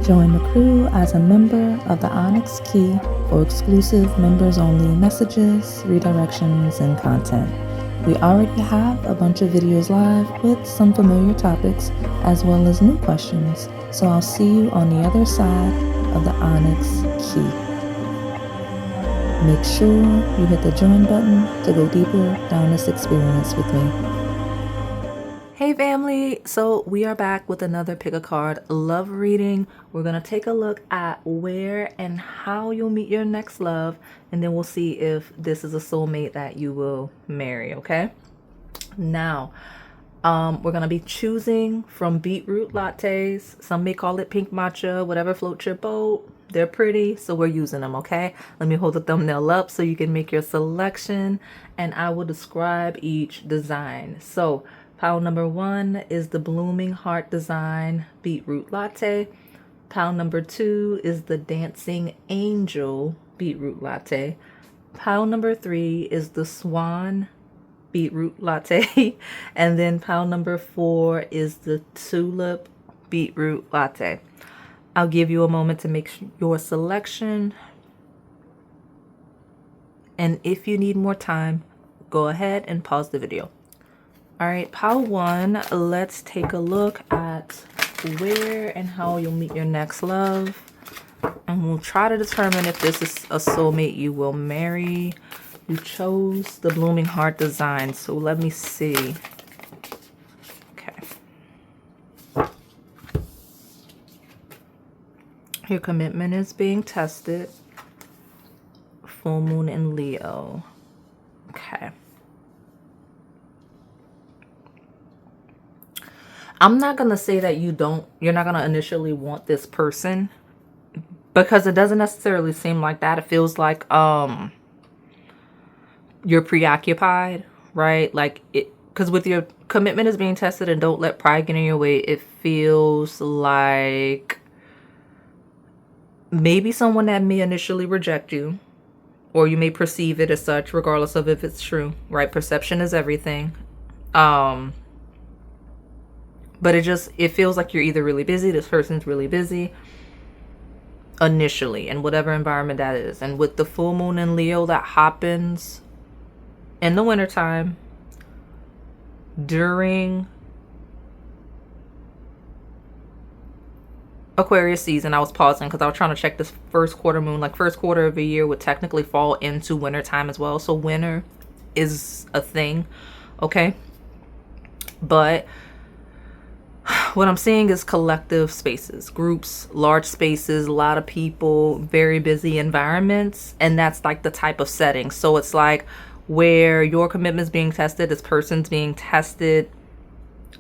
Join the crew as a member of the Onyx Key for exclusive members-only messages, redirections, and content. We already have a bunch of videos live with some familiar topics as well as new questions, so I'll see you on the other side of the Onyx Key. Make sure you hit the join button to go deeper down this experience with me. Hey family, so we are back with another pick a card love reading. We're going to take a look at where and how you'll meet your next love, and then we'll see if this is a soulmate that you will marry, okay? Now, we're going to be choosing from beetroot lattes. Some may call it pink matcha, whatever floats your boat. They're pretty, so we're using them, okay? Let me hold the thumbnail up so you can make your selection, and I will describe each design. So, pile number 1 is the Blooming Heart Design Beetroot Latte. Pile number 2 is the Dancing Angel Beetroot Latte. Pile number 3 is the Swan Beetroot Latte. And then pile number 4 is the Tulip Beetroot Latte. I'll give you a moment to make your selection. And if you need more time, go ahead and pause the video. All right, pile 1, let's take a look at where and how you'll meet your next love. And we'll try to determine if this is a soulmate you will marry. You chose the Blooming Heart Design, so let me see. Okay. Your commitment is being tested. Full moon in Leo. Okay. I'm not going to say that you're not going to initially want this person, because it doesn't necessarily seem like that. It feels like you're preoccupied, right? Like because with your commitment is being tested and don't let pride get in your way, it feels like maybe someone that may initially reject you, or you may perceive it as such, regardless of if it's true, right? Perception is everything. But it feels like you're either really busy, this person's really busy initially, in whatever environment that is. And with the full moon in Leo, that happens in the wintertime during Aquarius season. I was pausing because I was trying to check this first quarter moon. Like first quarter of a year would technically fall into wintertime as well. So winter is a thing, okay? But what I'm seeing is collective spaces, groups, large spaces, a lot of people, very busy environments. And that's like the type of setting. So it's like where your commitment is being tested, this person's being tested,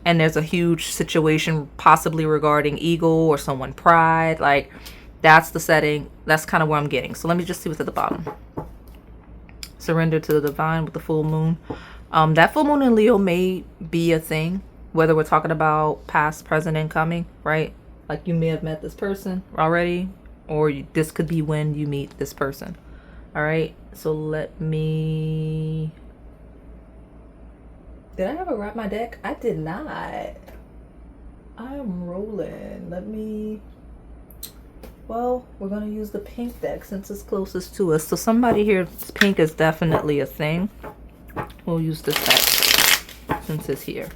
and there's a huge situation possibly regarding ego or someone pride. Like that's the setting. That's kind of where I'm getting. So let me just see what's at the bottom. Surrender to the divine with the full moon. That full moon in Leo may be a thing. Whether we're talking about past, present, and coming, right? Like you may have met this person already, or this could be when you meet this person. All right, so let me... Did I ever wrap my deck? I did not. I am rolling. Let me... Well, we're going to use the pink deck since it's closest to us. So somebody here, pink is definitely a thing. We'll use this deck since it's here.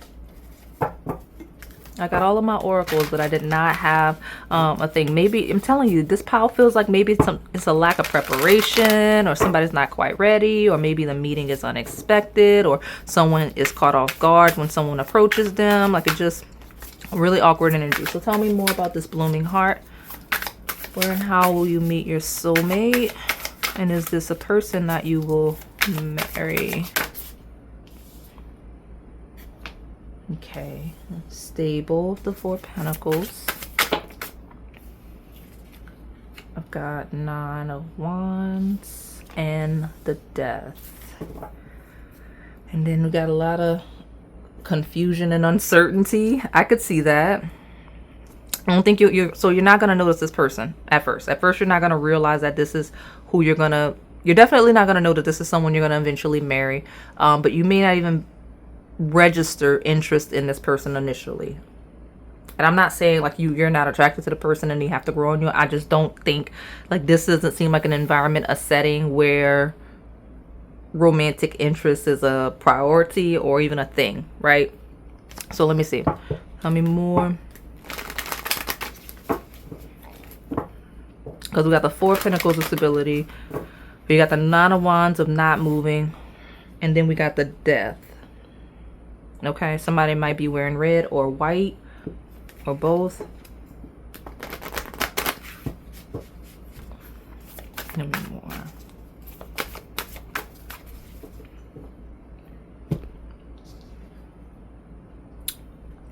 I got all of my oracles, but I did not have a thing. Maybe, I'm telling you, this pile feels like maybe it's a lack of preparation, or somebody's not quite ready, or maybe the meeting is unexpected, or someone is caught off guard when someone approaches them. Like it's just really awkward energy. So tell me more about this Blooming Heart. Where and how will you meet your soulmate? And is this a person that you will marry? Okay, stable of the 4 Pentacles. I've got 9 of Wands and the Death. And then we got a lot of confusion and uncertainty. I could see that. I don't think you're not going to notice this person at first. At first, you're not going to realize that this is who you're definitely not going to know that this is someone you're going to eventually marry. But you may not even register interest in this person initially. And I'm not saying like you're not attracted to the person and you have to grow on you. I just don't think, like, this doesn't seem like an environment, a setting where romantic interest is a priority or even a thing, right? So let me see. How many more? Because we got the Four of Pentacles of stability. We got the Nine of Wands of not moving. And then we got the Death. Okay, somebody might be wearing red or white or both. Let me more.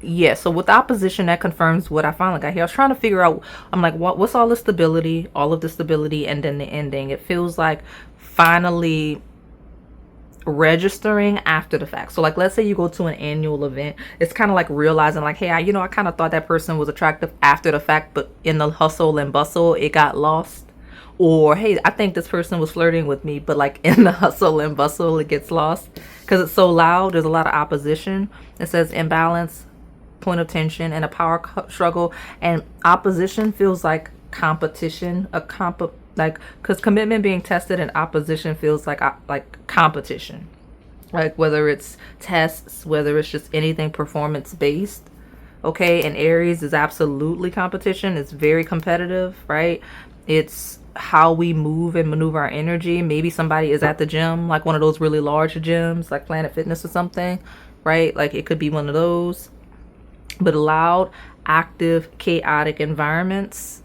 Yeah, so with opposition, that confirms what I finally got here. I was trying to figure out, I'm like, what's all the stability, and then the ending. It feels like finally registering after the fact. So like, let's say you go to an annual event, it's kind of like realizing like, hey, I kind of thought that person was attractive after the fact, but in the hustle and bustle it got lost. Or hey, I think this person was flirting with me, but like in the hustle and bustle it gets lost because it's so loud. There's a lot of opposition. It says imbalance, point of tension, and a power struggle. And opposition feels like competition, like, because commitment being tested, and opposition feels like competition, like whether it's tests, whether it's just anything performance based. Okay, and Aries is absolutely competition. It's very competitive, right? It's how we move and maneuver our energy. Maybe somebody is at the gym, like one of those really large gyms like Planet Fitness or something, right? Like it could be one of those. But loud, active, chaotic environments,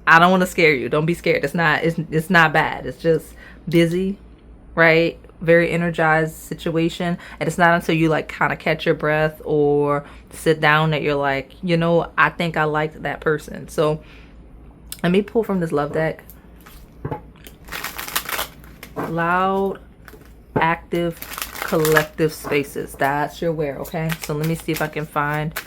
I don't want to scare you. Don't be scared. It's not bad. It's just busy, right? Very energized situation. And it's not until you like kind of catch your breath or sit down that you're like, I think I liked that person. So let me pull from this love deck. Loud, active, collective spaces. That's your where, okay? So let me see if I can find.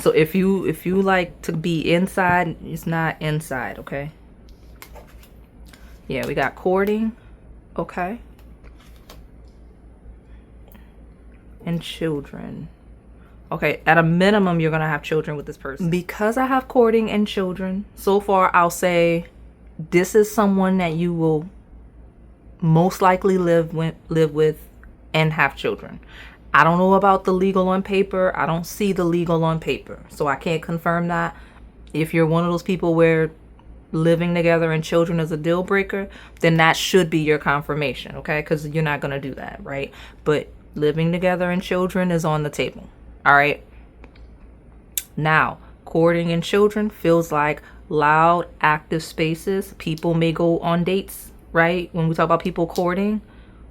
So if you like to be inside, it's not inside, okay? Yeah, we got courting, okay? And children. Okay, at a minimum, you're going to have children with this person. Because I have courting and children, so far I'll say this is someone that you will most likely live with and have children. I don't know about the legal on paper. I don't see the legal on paper, so I can't confirm that. If you're one of those people where living together and children is a deal breaker, then that should be your confirmation, okay? Because you're not going to do that, right? But living together and children is on the table, all right? Now, courting and children feels like loud, active spaces. People may go on dates, right? When we talk about people courting,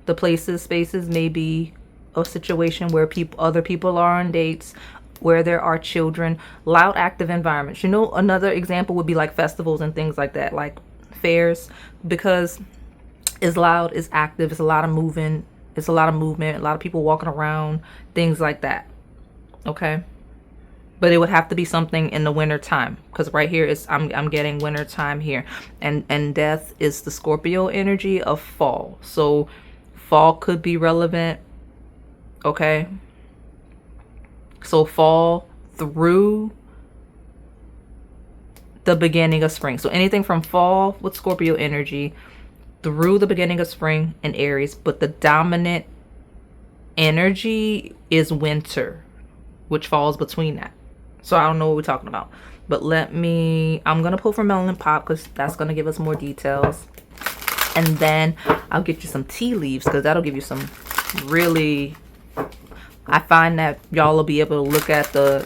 the spaces may be a situation where other people are on dates, where there are children. Loud, active environments. Another example would be like festivals and things like that, like fairs, because it's loud, it's active, it's a lot of movement, a lot of people walking around, things like that. Okay, but it would have to be something in the winter time, because right here is I'm getting winter time here, and death is the Scorpio energy of fall, so fall could be relevant. Okay, so fall through the beginning of spring. So anything from fall with Scorpio energy through the beginning of spring in Aries, but the dominant energy is winter, which falls between that. So I don't know what we're talking about, but I'm gonna pull from Melanin Pop because that's gonna give us more details, and then I'll get you some tea leaves because that'll give you some really, I find that y'all will be able to look at the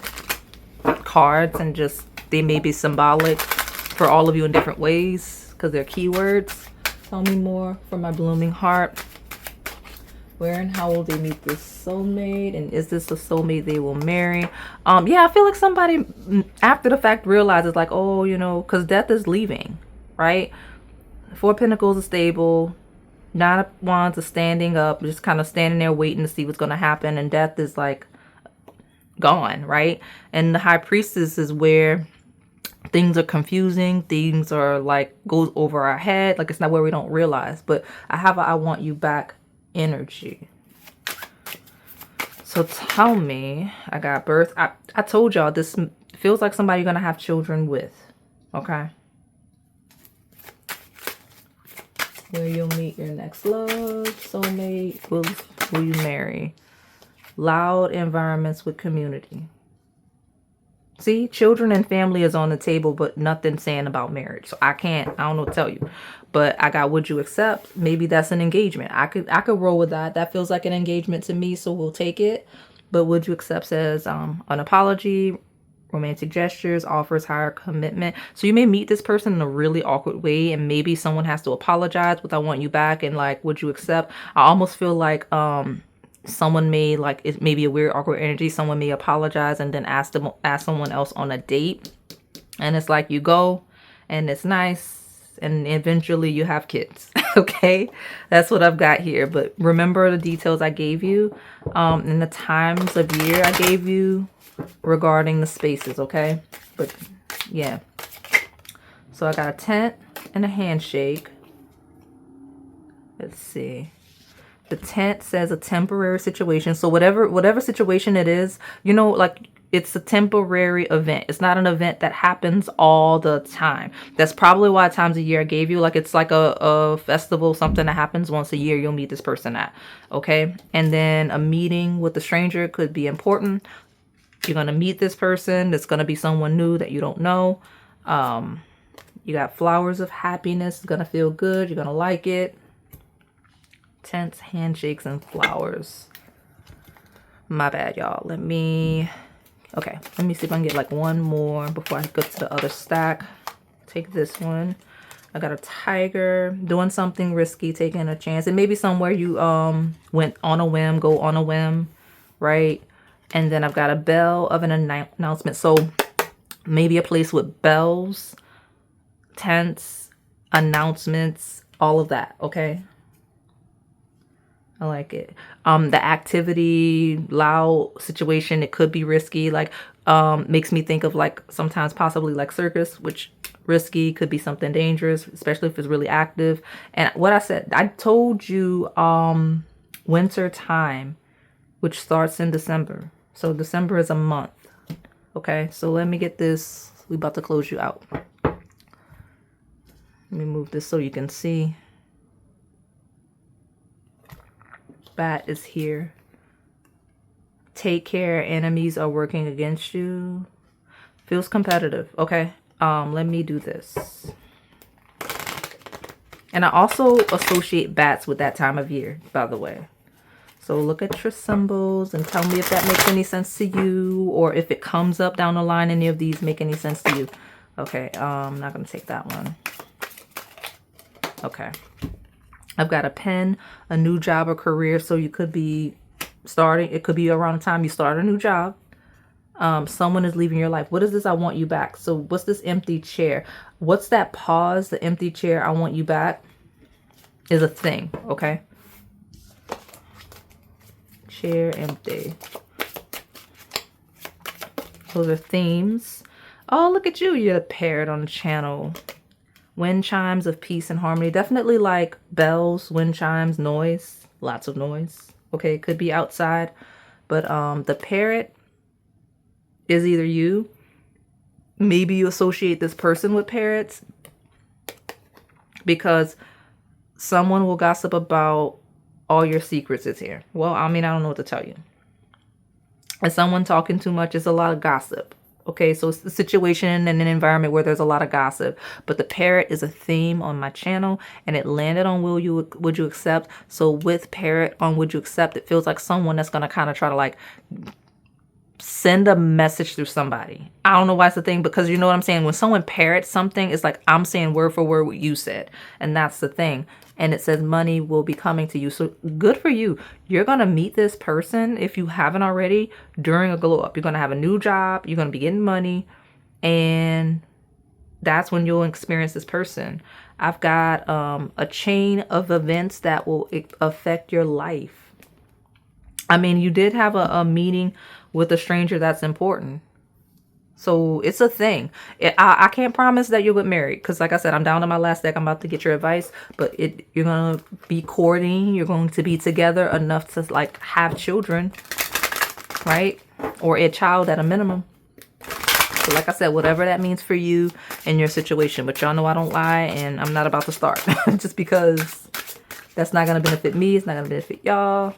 cards and just, they may be symbolic for all of you in different ways because they're keywords. Tell me more for my blooming heart. Where and how will they meet this soulmate? And is this the soulmate they will marry? Yeah, I feel like somebody after the fact realizes like, oh, because death is leaving, right? Four of Pentacles is stable. Nine of Wands is standing up, just kind of standing there waiting to see what's going to happen. And death is like gone, right? And the High Priestess is where things are confusing. Things are like goes over our head. Like it's not where we don't realize. But I have a I want you back energy. So tell me, I got birth. I told y'all this feels like somebody you're going to have children with. Okay. Where you'll meet your next love, soulmate. Will you marry? Loud environments with community. See, children and family is on the table, but nothing saying about marriage. So I don't know what to tell you. But I got would you accept? Maybe that's an engagement. I could roll with that. That feels like an engagement to me, so we'll take it. But would you accept says an apology, romantic gestures, offers higher commitment. So you may meet this person in a really awkward way, and maybe someone has to apologize with I want you back, and like would you accept? I almost feel like someone may, like, it may be a weird awkward energy. Someone may apologize and then ask someone else on a date, and it's like you go and it's nice and eventually you have kids. Okay, that's what I've got here. But remember the details I gave you and the times of year I gave you regarding the spaces. Okay, but yeah, so I got a tent and a handshake. Let's see. The tent says a temporary situation. So whatever situation it is, you know, like it's a temporary event. It's not an event that happens all the time. That's probably why times a year I gave you, like it's like a festival, something that happens once a year you'll meet this person at. Okay. And then a meeting with a stranger could be important. You're going to meet this person. It's going to be someone new that you don't know. You got flowers of happiness. It's going to feel good. You're going to like it. Tents, handshakes, and flowers. My bad, y'all. Let me see if I can get like one more before I go to the other stack. Take this one. I got a tiger, doing something risky, taking a chance. It may be somewhere you went on a whim, go on a whim, right? And then I've got a bell of an announcement. So maybe a place with bells, tents, announcements, all of that, okay? I like it. The activity, loud situation, it could be risky. Like, makes me think of like sometimes possibly like circus, which risky could be something dangerous, especially if it's really active. And what I said, I told you, winter time, which starts in December. So December is a month. Okay. So let me get this. We about to close you out. Let me move this so you can see. Bat is here. Take care. Enemies are working against you. Feels competitive. Okay. Let me do this. And I also associate bats with that time of year, by the way. So look at your symbols and tell me if that makes any sense to you, or if it comes up down the line, any of these make any sense to you. Okay. I'm not going to take that one. Okay. I've got a pen, a new job or career. So you could be starting, it could be around the time you start a new job. Someone is leaving your life. What is this? I want you back. So what's this empty chair? What's that pause? The empty chair, I want you back is a thing. Okay. Chair empty. Those are themes. Oh, look at you. You're the parrot on the channel. Wind chimes of peace and harmony. Definitely like bells, wind chimes, noise. Lots of noise. Okay, it could be outside. But the parrot is either you. Maybe you associate this person with parrots. Because someone will gossip about all your secrets is here. Well, I mean, I don't know what to tell you. Is someone talking too much? It's a lot of gossip. Okay, so it's a situation and an environment where there's a lot of gossip. But the parrot is a theme on my channel, and it landed on would you accept? So with parrot on would you accept, it feels like someone that's going to kind of try to like send a message through somebody. I don't know why it's the thing, because you know what I'm saying? When someone parrots something, it's like I'm saying word for word what you said. And that's the thing. And it says money will be coming to you. So good for you. You're going to meet this person, if you haven't already, during a glow up. You're going to have a new job. You're going to be getting money. And that's when you'll experience this person. I've got a chain of events that will affect your life. I mean, you did have a meeting with a stranger that's important. So it's a thing. I can't promise that you'll get married, because like I said, I'm down to my last deck. I'm about to get your advice, but you're going to be courting. You're going to be together enough to like have children. right? Or a child at a minimum. So like I said, whatever that means for you and your situation. But y'all know I don't lie, and I'm not about to start. Just because that's not going to benefit me. It's not going to benefit y'all.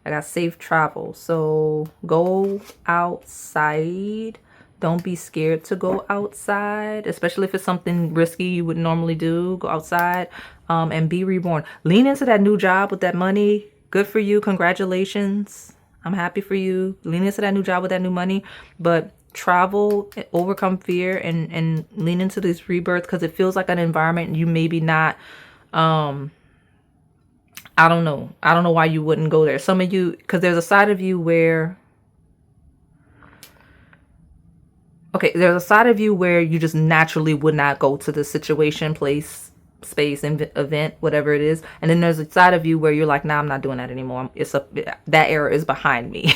I got safe travel. So go outside. Don't be scared to go outside, especially if it's something risky you would normally do. Go outside and be reborn. Lean into that new job with that money. Good for you. Congratulations. I'm happy for you. Lean into that new job with that new money. But travel, overcome fear, and lean into this rebirth, because it feels like an environment you maybe not... I don't know. I don't know why you wouldn't go there. Some of you, because there's a side of you where... Okay, there's a side of you where you just naturally would not go to the situation, place, space, event, whatever it is. And then there's a side of you where you're like, nah, I'm not doing that anymore. That era is behind me.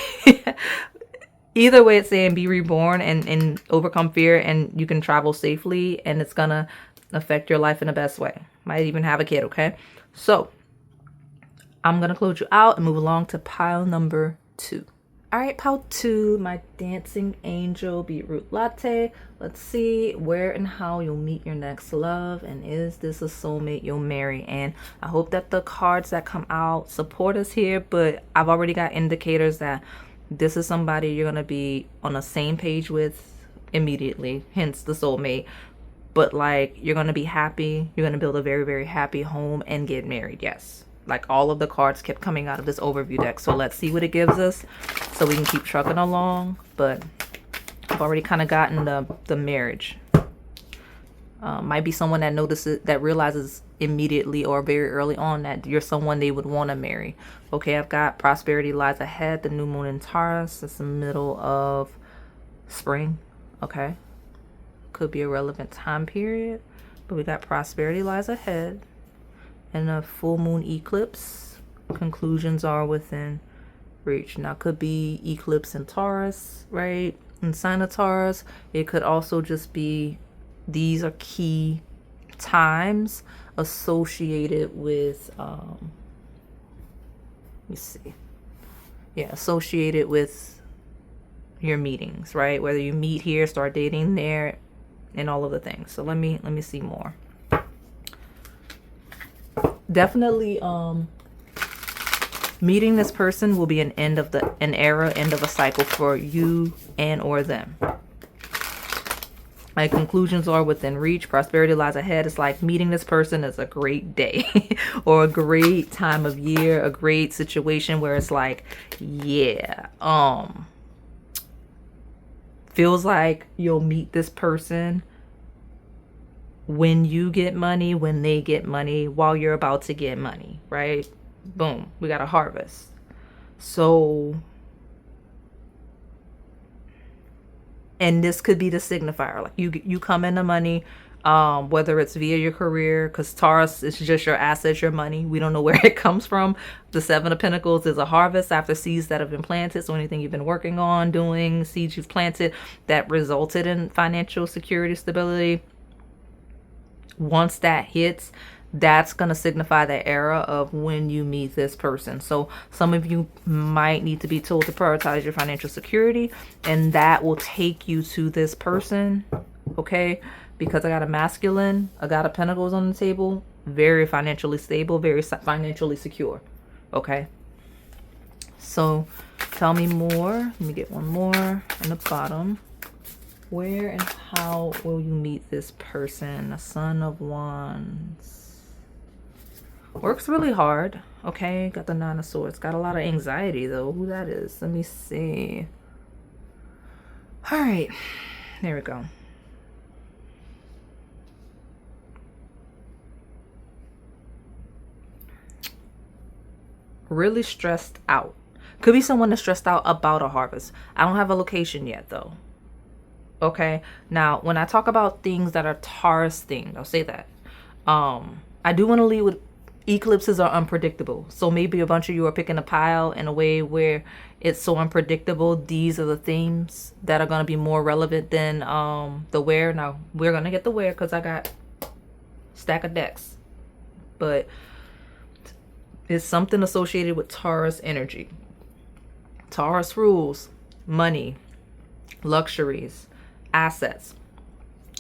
Either way, it's saying be reborn and overcome fear, and you can travel safely, and it's going to affect your life in the best way. Might even have a kid, okay? So I'm going to close you out and move along to pile number 2. All right, pile 2, my dancing angel beetroot latte. Let's see where and how you'll meet your next love, and is this a soulmate you'll marry? And I hope that the cards that come out support us here, but I've already got indicators that this is somebody you're going to be on the same page with immediately, hence the soulmate. But like, you're going to be happy. You're going to build a very, very happy home and get married. Yes. Like, all of the cards kept coming out of this overview deck. So let's see what it gives us so we can keep trucking along. But I've already kind of gotten the marriage. Might be someone that notices, that realizes immediately or very early on that you're someone they would want to marry. Okay, I've got prosperity lies ahead. The new moon in Taurus. It's the middle of spring. Okay. Could be a relevant time period. But we got prosperity lies ahead. And a full moon eclipse. Conclusions are within reach. Now, could be eclipse in Taurus, right? In sign of Taurus. It could also just be, these are key times associated with, let me see. Yeah, associated with your meetings, right? Whether you meet here, start dating there, and all of the things. So let me see more. Definitely meeting this person will be an end of an era, end of a cycle for you and or them. My conclusions are within reach. Prosperity lies ahead. It's like meeting this person is a great day or a great time of year, a great situation where it's like, yeah, feels like you'll meet this person when you get money, when they get money, while you're about to get money, right? Boom, we got a harvest. So, and this could be the signifier. Like, you come into money, whether it's via your career, because Taurus is just your assets, your money. We don't know where it comes from. The 7 of Pentacles is a harvest after seeds that have been planted. So anything you've been working on, doing, seeds you've planted that resulted in financial security, stability. Once that hits, that's going to signify the era of when you meet this person. So some of you might need to be told to prioritize your financial security, and that will take you to this person. Okay, because I got a masculine, I got a pentacles on the table, very financially stable, very financially secure. Okay, so tell me more. Let me get one more in the bottom. Where and how will you meet this person? The Son of Wands. Works really hard. Okay, got the 9 of Swords. Got a lot of anxiety, though. Who that is? Let me see. All right. There we go. Really stressed out. Could be someone that's stressed out about a harvest. I don't have a location yet, though. Okay, now when I talk about things that are Taurus themed, I'll say that I do want to lead with eclipses are unpredictable. So maybe a bunch of you are picking a pile in a way where it's so unpredictable. These are the themes that are going to be more relevant than the where. Now we're going to get the where because I got a stack of decks, but it's something associated with Taurus energy. Taurus rules. money, luxuries, assets.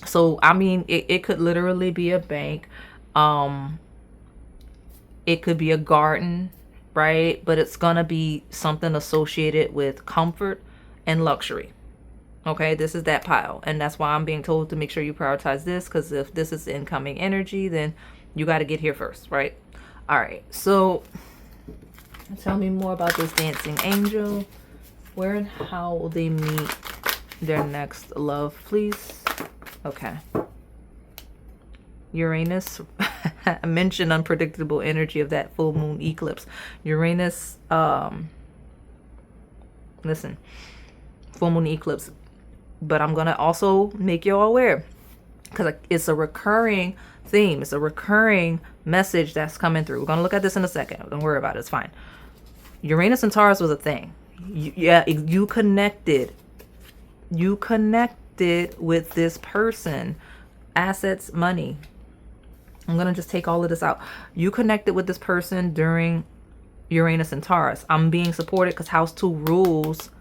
So, I mean, it could literally be a bank. It could be a garden, right? But it's going to be something associated with comfort and luxury. Okay, this is that pile. And that's why I'm being told to make sure you prioritize this, because if this is incoming energy, then you got to get here first, right? All right, so tell me more about this dancing angel. Where and how will they meet their next love, please? Okay. Uranus. I mentioned unpredictable energy of that full moon eclipse. Uranus, listen, full moon eclipse. But I'm going to also make you all aware, because it's a recurring theme. It's a recurring message that's coming through. We're going to look at this in a second. Don't worry about it. It's fine. Uranus and Taurus was a thing. You connected. You connected with this person. Assets, money. I'm going to just take all of this out. You connected with this person during Uranus and Taurus. I'm being supported because House 2 rules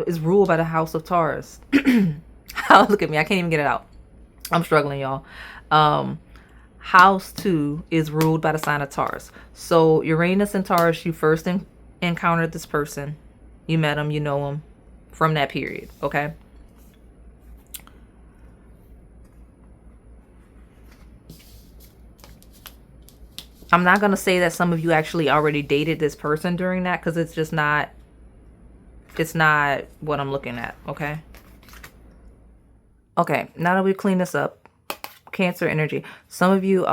is ruled by the House of Taurus. Look at me. I can't even get it out. I'm struggling, y'all. House 2 is ruled by the sign of Taurus. So Uranus and Taurus, you first encountered this person. You met him. You know him from that period. Okay. I'm not going to say that some of you actually already dated this person during that, because it's just not, it's not what I'm looking at. Okay. Okay. Now that we've cleaned this up, Cancer energy. Some of you,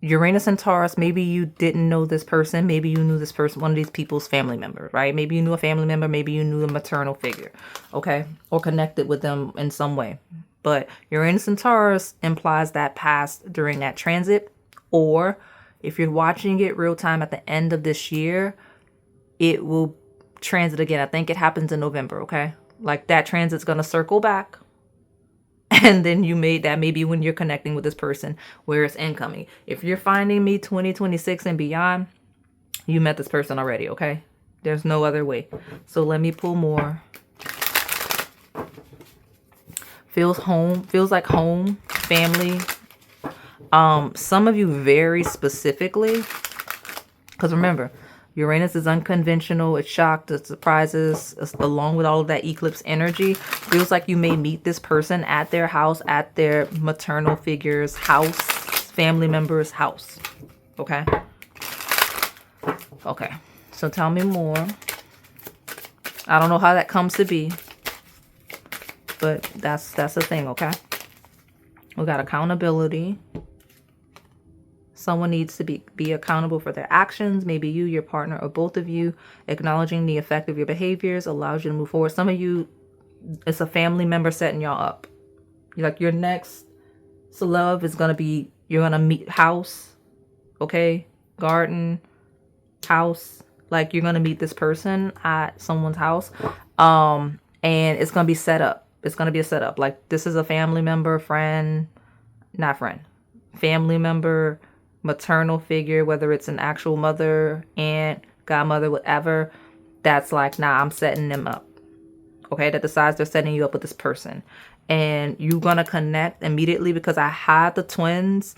Uranus and Taurus, maybe you didn't know this person. Maybe you knew this person, one of these people's family member, right? Maybe you knew a family member. Maybe you knew a maternal figure. Okay. Or connected with them in some way. But Uranus and Taurus implies that passed during that transit, or if you're watching it real time at the end of this year, it will transit again. I think it happens in November, okay? Like that transit's going to circle back. And then you made that maybe when you're connecting with this person where it's incoming. If you're finding me 2026 and beyond, you met this person already, okay? There's no other way. So let me pull more. Feels home, feels like home, family. Some of you very specifically, because remember, Uranus is unconventional, it's shocked, it surprises, along with all of that eclipse energy. Feels like you may meet this person at their house, at their maternal figure's house, family member's house. Okay? Okay. So tell me more. I don't know how that comes to be, but that's the thing, okay? We got accountability. Someone needs to be accountable for their actions. Maybe you, your partner, or both of you. Acknowledging the effect of your behaviors allows you to move forward. Some of you, it's a family member setting y'all up. Like your next love is going to be, you're going to meet house, okay? Garden, house. Like you're going to meet this person at someone's house. And it's going to be set up. It's going to be a setup. Like this is a family member, friend, not friend, family member, maternal figure, whether it's an actual mother, aunt, godmother, whatever. That's like, nah, I'm setting them up. Okay, that decides they're setting you up with this person. And you're going to connect immediately because I had the twins,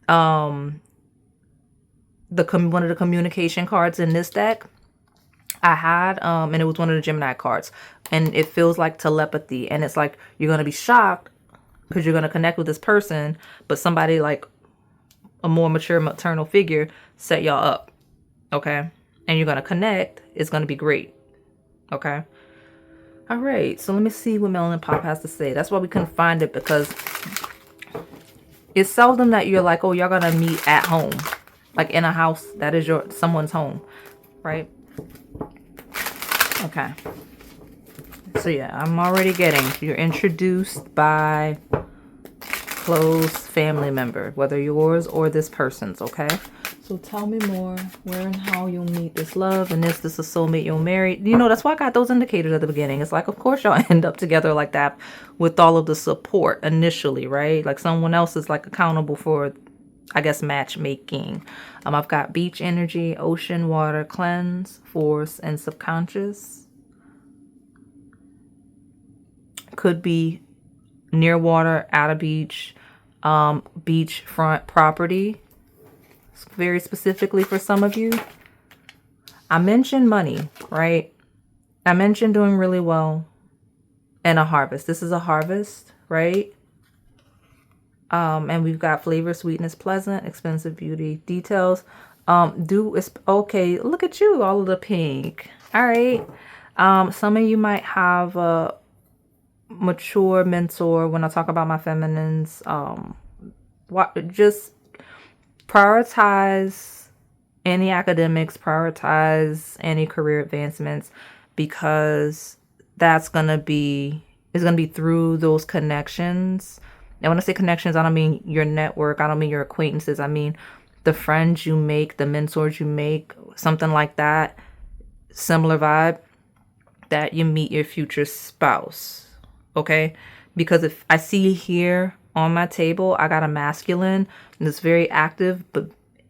one of the communication cards in this deck. I had, and it was one of the Gemini cards. And it feels like telepathy. And it's like, you're going to be shocked because you're going to connect with this person, but somebody like a more mature maternal figure set y'all up. Okay. And you're going to connect. It's going to be great. Okay. All right. So let me see what Melanin Pop has to say. That's why we couldn't find it, because it's seldom that you're like, oh, y'all going to meet at home, like in a house that is someone's home. Right. Okay. So yeah, I'm already getting, you're introduced by close family member, whether yours or this person's, okay? So tell me more, where and how you'll meet this love, and is this a soulmate you'll marry? You know, that's why I got those indicators at the beginning. It's like, of course y'all end up together like that with all of the support initially, right? Like someone else is like accountable for, I guess, matchmaking. I've got beach energy, ocean, water, cleanse, force, and subconscious. Could be near water, at a beach, beachfront property, very specifically for some of you. I mentioned money, right? I mentioned doing really well and a harvest. This is a harvest, right? And we've got flavor, sweetness, pleasant, expensive, beauty, details. Okay, look at you, all of the pink. All right. Some of you might have a mature mentor. When I talk about my feminines, just prioritize any academics, prioritize any career advancements, because it's gonna be through those connections. And when I say connections, I don't mean your network, I don't mean your acquaintances, I mean the friends you make, the mentors you make, something like that, similar vibe, that you meet your future spouse. Okay? Because if I see here on my table, I got a masculine that's very active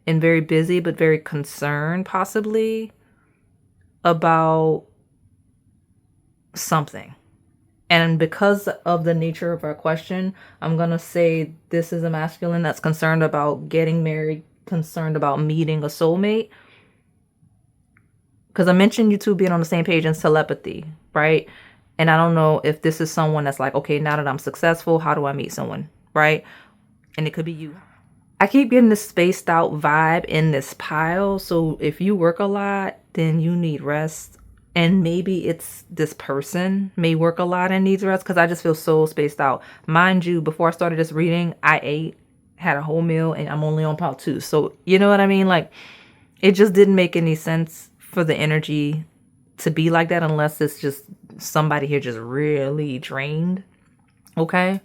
and very busy, but very concerned possibly about something. And because of the nature of our question, I'm going to say this is a masculine that's concerned about getting married, concerned about meeting a soulmate. Because I mentioned you two being on the same page in telepathy, right? And I don't know if this is someone that's like, okay, now that I'm successful, how do I meet someone, right? And it could be you. I keep getting this spaced out vibe in this pile. So if you work a lot, then you need rest. And maybe it's this person may work a lot and needs rest, because I just feel so spaced out. Mind you, before I started this reading, I ate, had a whole meal, and I'm only on part 2. So you know what I mean? Like, it just didn't make any sense for the energy to be like that, unless it's just somebody here just really drained. Okay.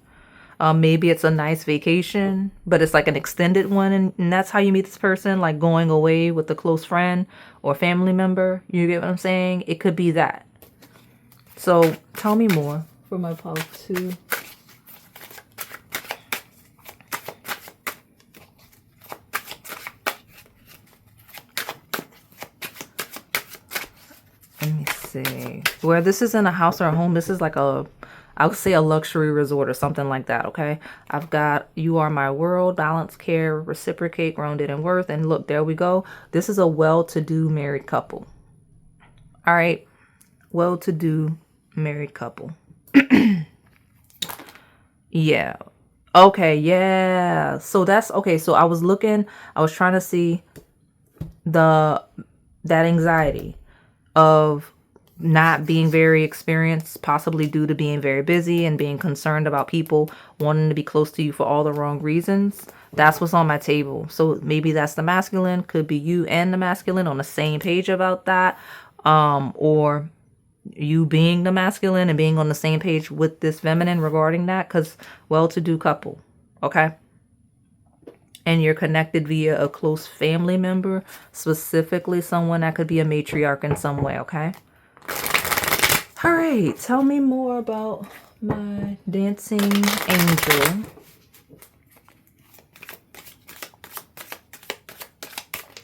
Maybe it's a nice vacation, but it's like an extended one. And that's how you meet this person, like going away with a close friend or family member. You get what I'm saying? It could be that. So tell me more for my part 2. Let me see. Where this isn't a house or a home, this is like I would say a luxury resort or something like that, okay? I've got you are my world, balance, care, reciprocate, grounded in worth. And look, there we go. This is a well-to-do married couple. All right. Well-to-do married couple. Yeah. Okay, yeah. So that's okay. So I was trying to see that anxiety of not being very experienced, possibly due to being very busy and being concerned about people wanting to be close to you for all the wrong reasons. That's what's on my table. So maybe that's the masculine, could be you and the masculine on the same page about that. Or you being the masculine and being on the same page with this feminine regarding that, because well-to-do couple. Okay. And you're connected via a close family member, specifically someone that could be a matriarch in some way. Okay. All right, tell me more about my dancing angel.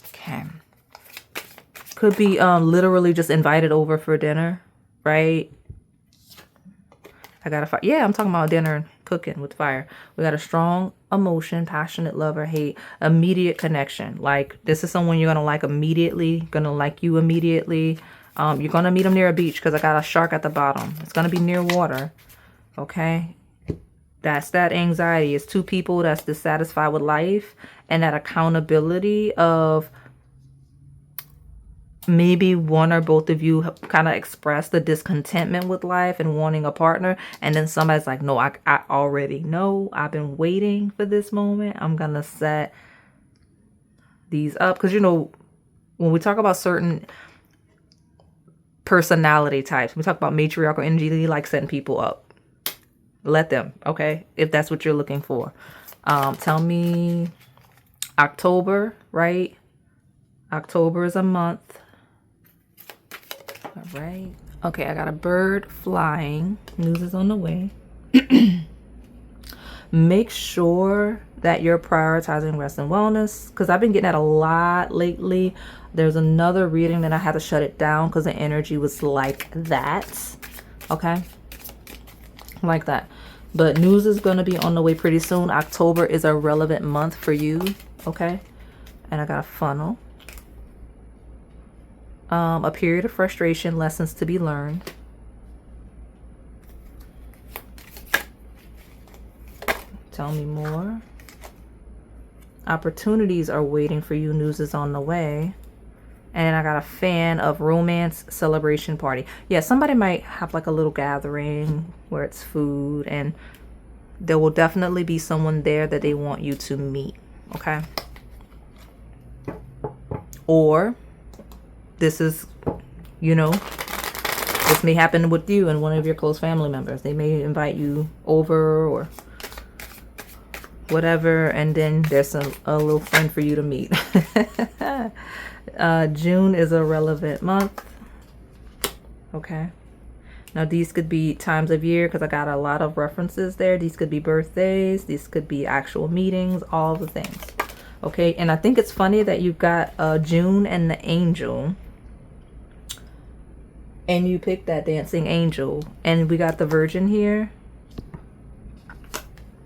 Okay. Could be literally just invited over for dinner, right? I got a fire. Yeah, I'm talking about dinner, cooking with fire. We got a strong emotion, passionate love or hate, immediate connection. Like, this is someone you're going to like immediately, going to like you immediately. You're going to meet them near a beach, because I got a shark at the bottom. It's going to be near water. Okay. That's that anxiety. It's two people that's dissatisfied with life, and that accountability of maybe one or both of you kind of express the discontentment with life and wanting a partner. And then somebody's like, no, I already know. I've been waiting for this moment. I'm going to set these up. Because, you know, when we talk about certain personality types, we talk about matriarchal energy, they like setting people up. Let them, okay? If that's what you're looking for. Tell me October, right? October is a month. All right. Okay, I got a bird flying. News is on the way. Make sure that you're prioritizing rest and wellness, because I've been getting that a lot lately. There's another reading that I had to shut it down because the energy was like that. Okay. like that. But news is going to be on the way pretty soon. October is a relevant month for you, okay? And I got a funnel. A period of frustration, lessons to be learned. Tell me more. Opportunities are waiting for you. News is on the way. And I got a fan of romance celebration party. Yeah, somebody might have like a little gathering where it's food, and there will definitely be someone there that they want you to meet, okay? Or this is, you know, this may happen with you and one of your close family members. They may invite you over or whatever, and then there's a little friend for you to meet. June is a relevant month. Okay. Now these could be times of year because I got a lot of references there. These could be birthdays. These could be actual meetings, all the things. Okay. And I think it's funny that you've got June and the angel. And you picked that dancing angel. And we got the virgin here.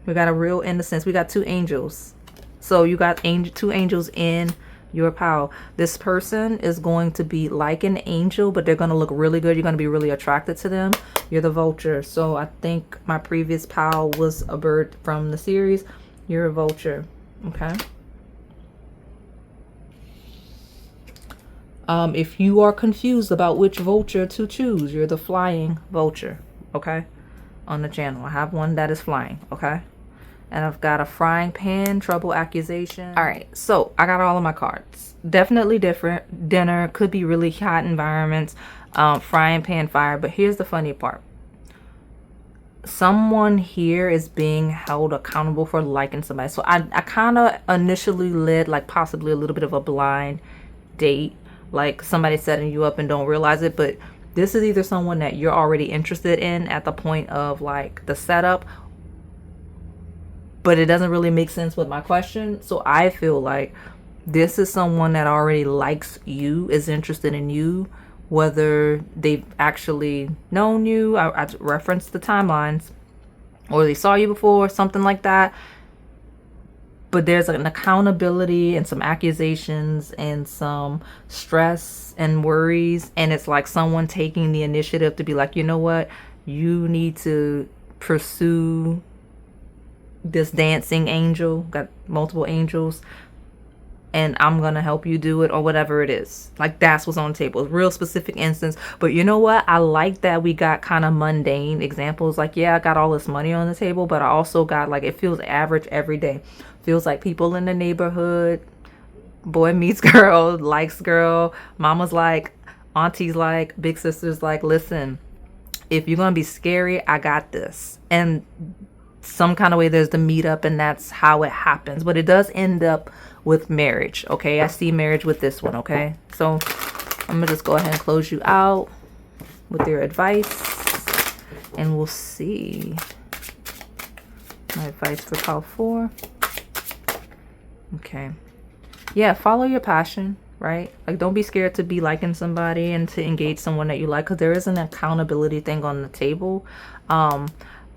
We got a real innocence. We got two angels. So you got two angels in your pile. This person is going to be like an angel, but they're going to look really good. You're going to be really attracted to them. You're the vulture. So I think my previous pile was a bird from the series. You're a vulture. Okay. If you are confused about which vulture to choose, you're the flying vulture. Okay. On the channel, I have one that is flying. Okay. And I've got a frying pan, trouble, accusation. All right, so I got all of my cards. Definitely different. Dinner, could be really hot environments, frying pan, fire. But here's the funny part. Someone here is being held accountable for liking somebody. So I kind of initially led like possibly a little bit of a blind date. Like somebody setting you up and don't realize it. But this is either someone that you're already interested in at the point of like the setup, but it doesn't really make sense with my question. So I feel like this is someone that already likes you, is interested in you, whether they've actually known you. I referenced the timelines, or they saw you before, something like that. But there's an accountability and some accusations and some stress and worries. And it's like someone taking the initiative to be like, you know what? You need to pursue this dancing angel. Got multiple angels. And I'm going to help you do it, or whatever it is. Like that's what's on the table. Real specific instance. But you know what? I like that we got kind of mundane examples. Like, yeah, I got all this money on the table, but I also got like, it feels average every day. Feels like people in the neighborhood. Boy meets girl, likes girl. Mama's like, auntie's like, big sister's like, listen, if you're going to be scary, I got this. And some kind of way there's the meetup, and that's how it happens. But it does end up with marriage. Okay, I see marriage with this one. Okay, so I'm gonna just go ahead and close you out with your advice, and we'll see my advice for pile 4. Okay, yeah, follow your passion, right? Like, don't be scared to be liking somebody and to engage someone that you like, because there is an accountability thing on the table.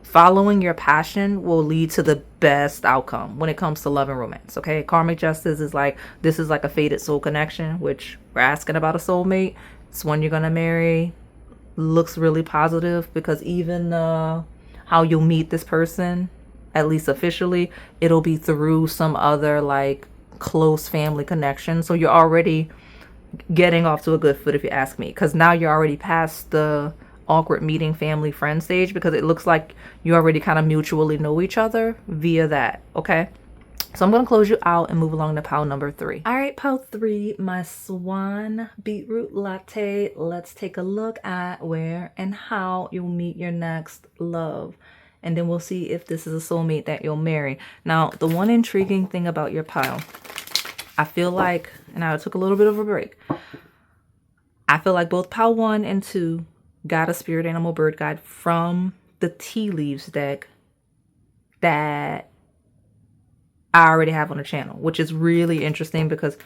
Following your passion will lead to the best outcome when it comes to love and romance. Okay, karmic justice is like, this is like a fated soul connection, which we're asking about a soulmate. It's one you're gonna marry. Looks really positive, because even how you'll meet this person, at least officially, it'll be through some other like close family connection. So you're already getting off to a good foot, if you ask me, because now you're already past the awkward meeting family friend stage, because it looks like you already kind of mutually know each other via that. Okay, so I'm gonna close you out and move along to pile number 3. All right, pile 3, my Swan beetroot latte. Let's take a look at where and how you'll meet your next love, and then we'll see if this is a soulmate that you'll marry. Now, the one intriguing thing about your pile, I feel like, and I took a little bit of a break, I feel like both pile 1 and 2 got a spirit animal bird guide from the tea leaves deck that I already have on the channel, which is really interesting, because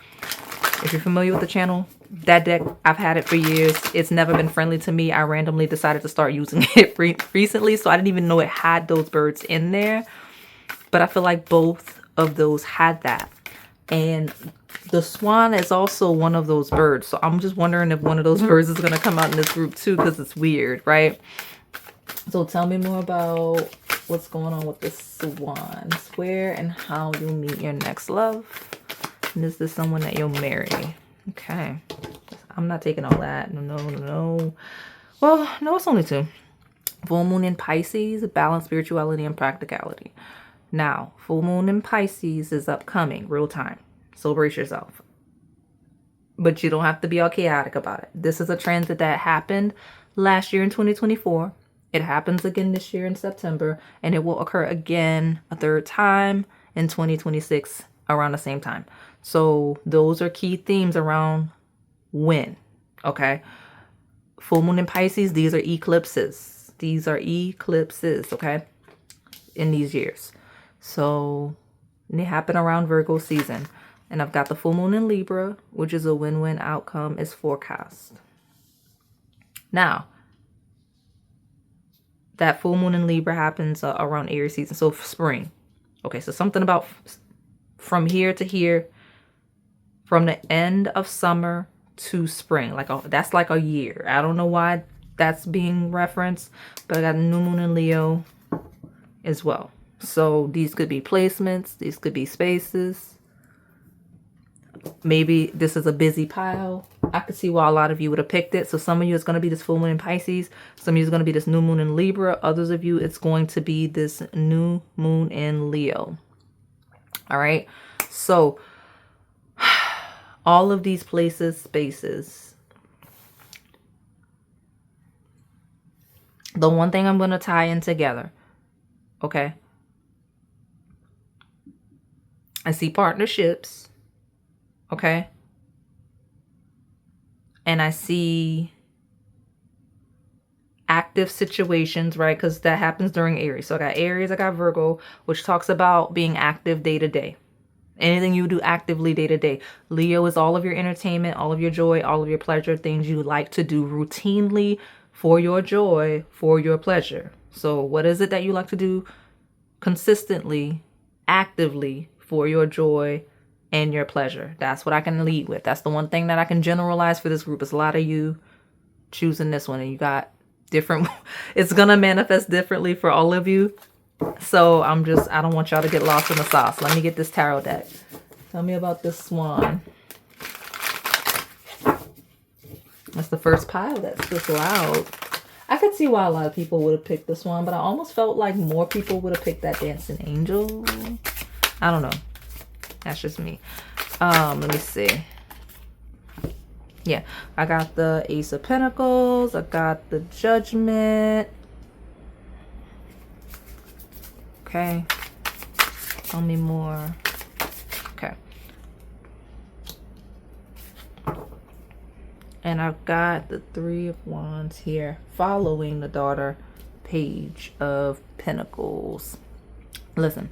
If you're familiar with the channel, that deck, I've had it for years. It's never been friendly to me. I randomly decided to start using it recently, so I didn't even know it had those birds in there. But I feel like both of those had that. And the swan is also one of those birds. So I'm just wondering if one of those birds is going to come out in this group too, because it's weird, right? So tell me more about what's going on with the swans. Where and how you'll meet your next love. And is this someone that you'll marry? Okay. I'm not taking all that. No. Well, no, it's only 2. Full moon in Pisces, balance, spirituality, and practicality. Now, full moon in Pisces is upcoming, real time. So brace yourself. But you don't have to be all chaotic about it. This is a transit that happened last year in 2024. It happens again this year in September. And it will occur again a 3rd time in 2026 around the same time. So those are key themes around when. Okay. Full moon in Pisces, these are eclipses. These are eclipses, okay, in these years. So they happen around Virgo season. And I've got the full moon in Libra, which is a win-win outcome is forecast. Now, that full moon in Libra happens around Aries season, so spring. Okay, so something about from here to here, from the end of summer to spring. That's like a year. I don't know why that's being referenced, but I got a new moon in Leo as well. So these could be placements. These could be spaces. Maybe this is a busy pile. I could see why a lot of you would have picked it. So some of you, it's going to be this full moon in Pisces. Some of you, it's going to be this new moon in Libra. Others of you, it's going to be this new moon in Leo. All right. So all of these places, spaces. The one thing I'm going to tie in together. Okay. I see partnerships. Okay. And I see active situations, right? Because that happens during Aries. So I got Aries, I got Virgo, which talks about being active day to day. Anything you do actively day to day. Leo is all of your entertainment, all of your joy, all of your pleasure, things you like to do routinely for your joy, for your pleasure. So what is it that you like to do consistently, actively for your joy and your pleasure? That's what I can lead with. That's the one thing that I can generalize for this group. Is a lot of you choosing this one, and you got different, it's going to manifest differently for all of you. So I don't want y'all to get lost in the sauce. Let me get this tarot deck. Tell me about this swan. That's the first pile that's just loud. I could see why a lot of people would have picked this one, but I almost felt like more people would have picked that dancing angel. I don't know. That's just me. Let me see. Yeah, I got the Ace of Pentacles. I got the Judgment. Okay. Tell me more. Okay. And I've got the Three of Wands here following the daughter Page of Pentacles. Listen.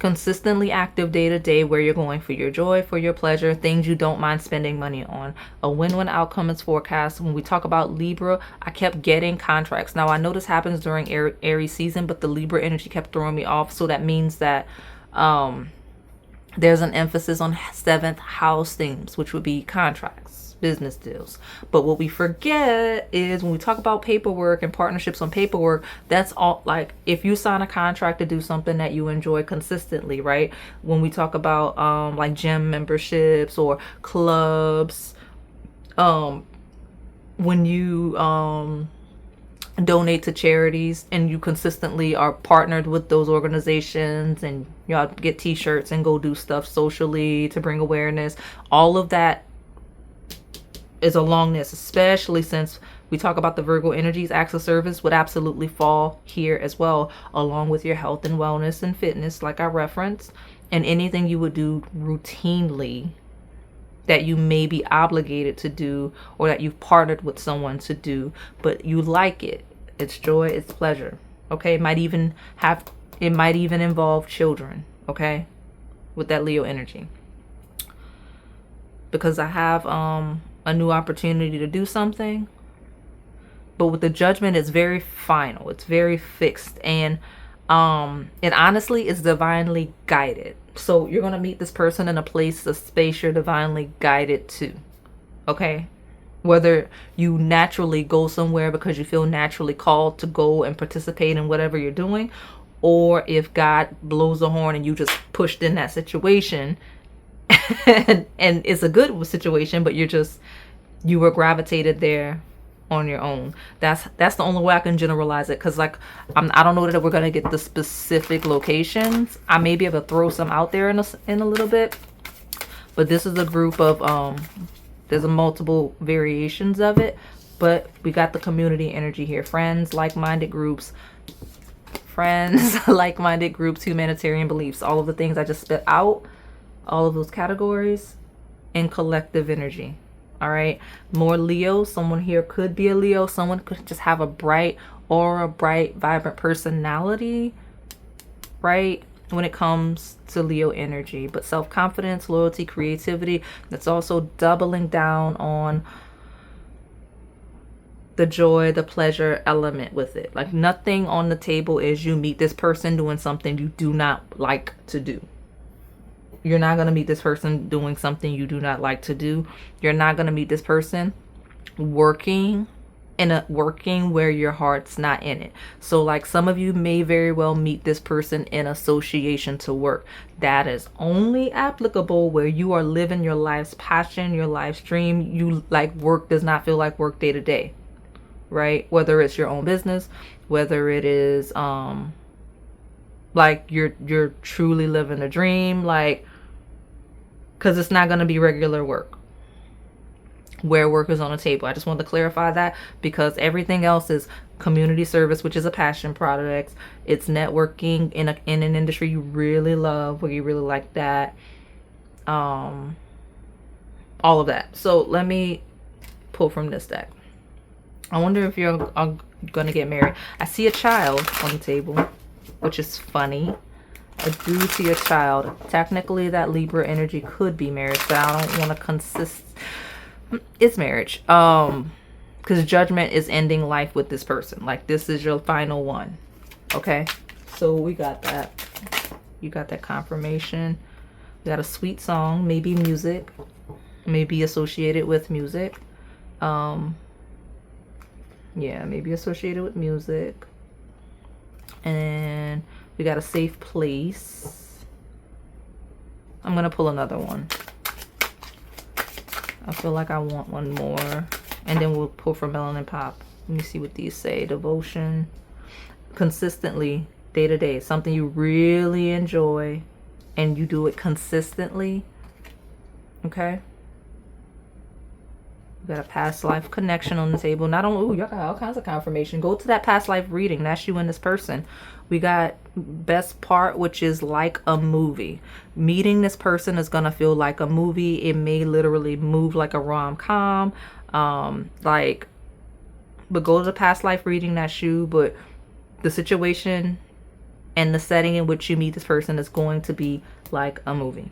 Consistently active day to day where you're going for your joy, for your pleasure, things you don't mind spending money on. A win-win outcome is forecast. When we talk about Libra, I kept getting contracts. Now, I know this happens during Aries season, but the Libra energy kept throwing me off. So that means that there's an emphasis on 7th house themes, which would be contracts, business deals. But what we forget is when we talk about paperwork and partnerships on paperwork, that's all, like if you sign a contract to do something that you enjoy consistently, right? When we talk about like gym memberships or clubs, when you donate to charities and you consistently are partnered with those organizations and y'all get t-shirts and go do stuff socially to bring awareness, all of that is along this, especially since we talk about the Virgo energies. Acts of service would absolutely fall here as well, along with your health and wellness and fitness, like I referenced, and anything you would do routinely that you may be obligated to do or that you've partnered with someone to do, but you like it. It's joy, it's pleasure. Okay, it might even involve children, okay, with that Leo energy. because I have a new opportunity to do something. But with the Judgment, it's very final. It's very fixed. And honestly is divinely guided. So you're going to meet this person in a place, a space you're divinely guided to. Okay? Whether you naturally go somewhere because you feel naturally called to go and participate in whatever you're doing, or if God blows the horn and you just pushed in that situation and it's a good situation, but you were gravitated there on your own. That's the only way I can generalize it, because like I don't know that we're gonna get the specific locations. I may be able to throw some out there in a little bit, but this is a group of there's multiple variations of it, but we got the community energy here. Friends, like-minded groups, humanitarian beliefs, all of the things I just spit out, all of those categories, and collective energy. All right, more Leo. Someone here could be a Leo. Someone could just have a bright aura, bright, vibrant personality, right? When it comes to Leo energy, but self-confidence, loyalty, creativity, that's also doubling down on the joy, the pleasure element with it. Like nothing on the table is you meet this person doing something you do not like to do. You're not going to meet this person doing something you do not like to do. You're not going to meet this person working where your heart's not in it. So like some of you may very well meet this person in association to work. That is only applicable where you are living your life's passion, your life's dream. You like work does not feel like work day to day, right? Whether it's your own business, whether it is like you're truly living a dream, like, because it's not going to be regular work where work is on the table. I just want to clarify that, because everything else is community service, which is a passion project. It's networking in an industry you really love, where you really like that. All of that. So let me pull from this deck. I wonder if you're going to get married. I see a child on the table, which is funny. I do see a child. Technically, that Libra energy could be marriage, but I don't want to consist. It's marriage. Because Judgment is ending life with this person. Like this is your final one. Okay. So we got that. You got that confirmation. We got a sweet song, maybe music, maybe associated with music. Yeah, maybe associated with music. And we got a safe place. I'm gonna pull another one. I feel like I want one more. And then we'll pull for Melanin Pop. Let me see what these say. Devotion. Consistently, day to day. Something you really enjoy and you do it consistently. Okay. We got a past life connection on the table. Not only, ooh, y'all got all kinds of confirmation. Go to that past life reading. That's you and this person. We got best part, which is like a movie. Meeting this person is going to feel like a movie. It may literally move like a rom-com. But go to the past life reading, that's you. But the situation and the setting in which you meet this person is going to be like a movie.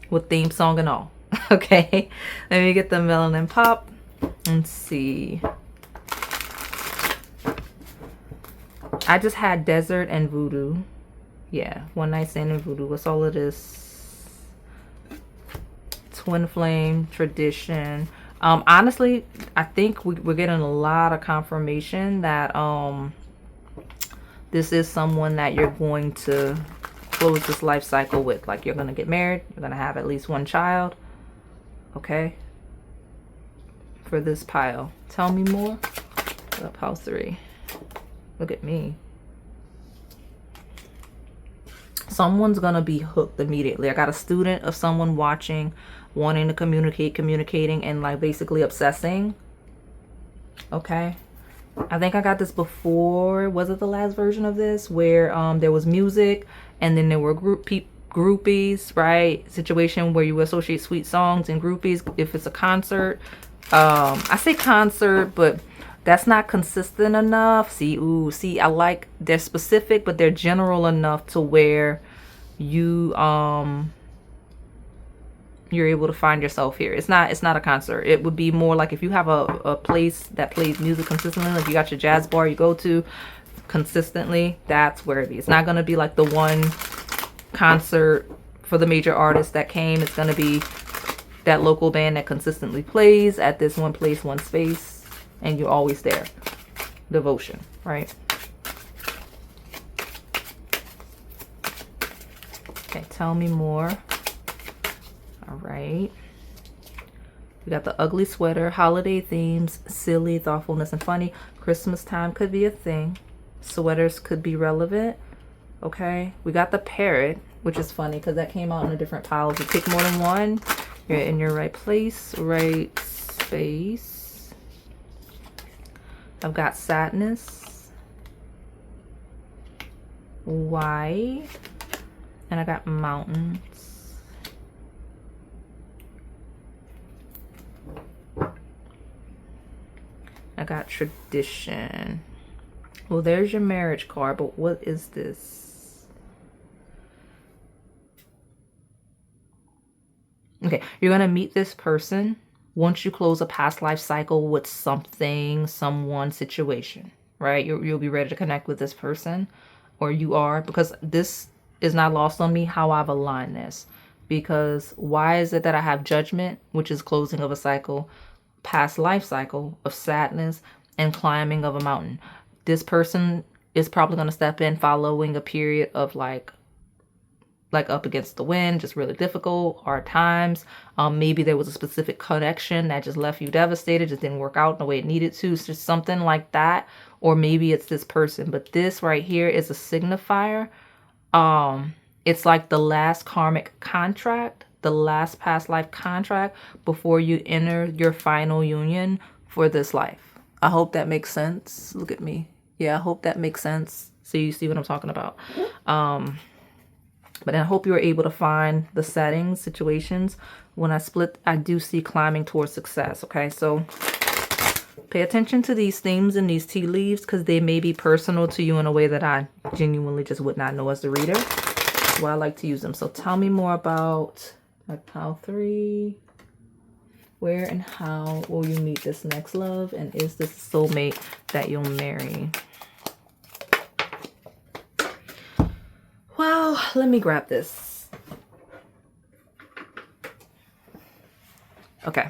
With theme song and all. Okay, let me get the Melanin Pop and see. I just had Desert and Voodoo. Yeah, One Night Stand and Voodoo. What's all of this? Twin Flame, Tradition. Honestly, I think we're getting a lot of confirmation that this is someone that you're going to close this life cycle with. Like you're going to get married. You're going to have at least one child. Okay, for this pile. Tell me more about pile 3. Look at me. Someone's gonna be hooked immediately. I got a student of someone watching, wanting to communicating, and like basically obsessing. Okay, I think I got this before. Was it the last version of this where there was music and then there were groupies, right? Situation where you associate sweet songs and groupies. If it's a concert, I say concert, but that's not consistent enough. See, I like, they're specific, but they're general enough to where you you're able to find yourself here. It's not a concert. It would be more like if you have a place that plays music consistently, like you got your jazz bar you go to consistently, that's where it be. It's not going to be like the one concert for the major artists that came. It's going to be that local band that consistently plays at this one place, one space, and you're always there. Devotion, right? Okay, tell me more. All right. We got the ugly sweater, holiday themes, silly, thoughtfulness, and funny. Christmas time could be a thing. Sweaters could be relevant. Okay. We got the parrot, which is funny because that came out in a different pile. If you pick more than one, you're in your right place, right space. I've got sadness. Why? And I got mountains. I got tradition. Well, there's your marriage card, but what is this? Okay, you're gonna meet this person once you close a past life cycle with something, someone, situation, right? You'll be ready to connect with this person, or you are, because this is not lost on me how I've aligned this. Because why is it that I have judgment, which is closing of a cycle, past life cycle of sadness, and climbing of a mountain? This person is probably going to step in following a period of like up against the wind, just really difficult, hard times. Maybe there was a specific connection that just left you devastated, just didn't work out the way it needed to. It's just something like that. Or maybe it's this person. But this right here is a signifier. It's like the last karmic contract, the last past life contract before you enter your final union for this life. I hope that makes sense. Look at me. Yeah, I hope that makes sense. So you see what I'm talking about. But I hope you were able to find the settings, situations. When I split, I do see climbing towards success. Okay, so pay attention to these themes and these tea leaves because they may be personal to you in a way that I genuinely just would not know as the reader. That's why I like to use them. So tell me more about like pile 3. Where and how will you meet this next love? And is this a soulmate that you'll marry? Well, let me grab this. Okay.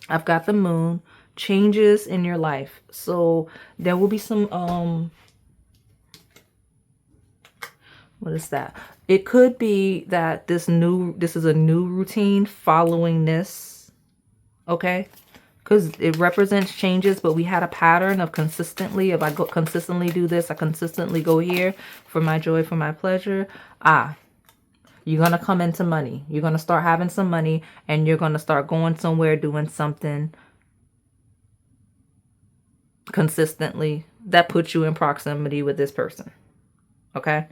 I've got the moon. Changes in your life. So there will be some, what is that? It could be that this is a new routine following this. Okay. Because it represents changes, but we had a pattern of consistently, if I go consistently do this, I consistently go here for my joy, for my pleasure. You're going to come into money. You're going to start having some money and you're going to start going somewhere, doing something consistently that puts you in proximity with this person. Okay.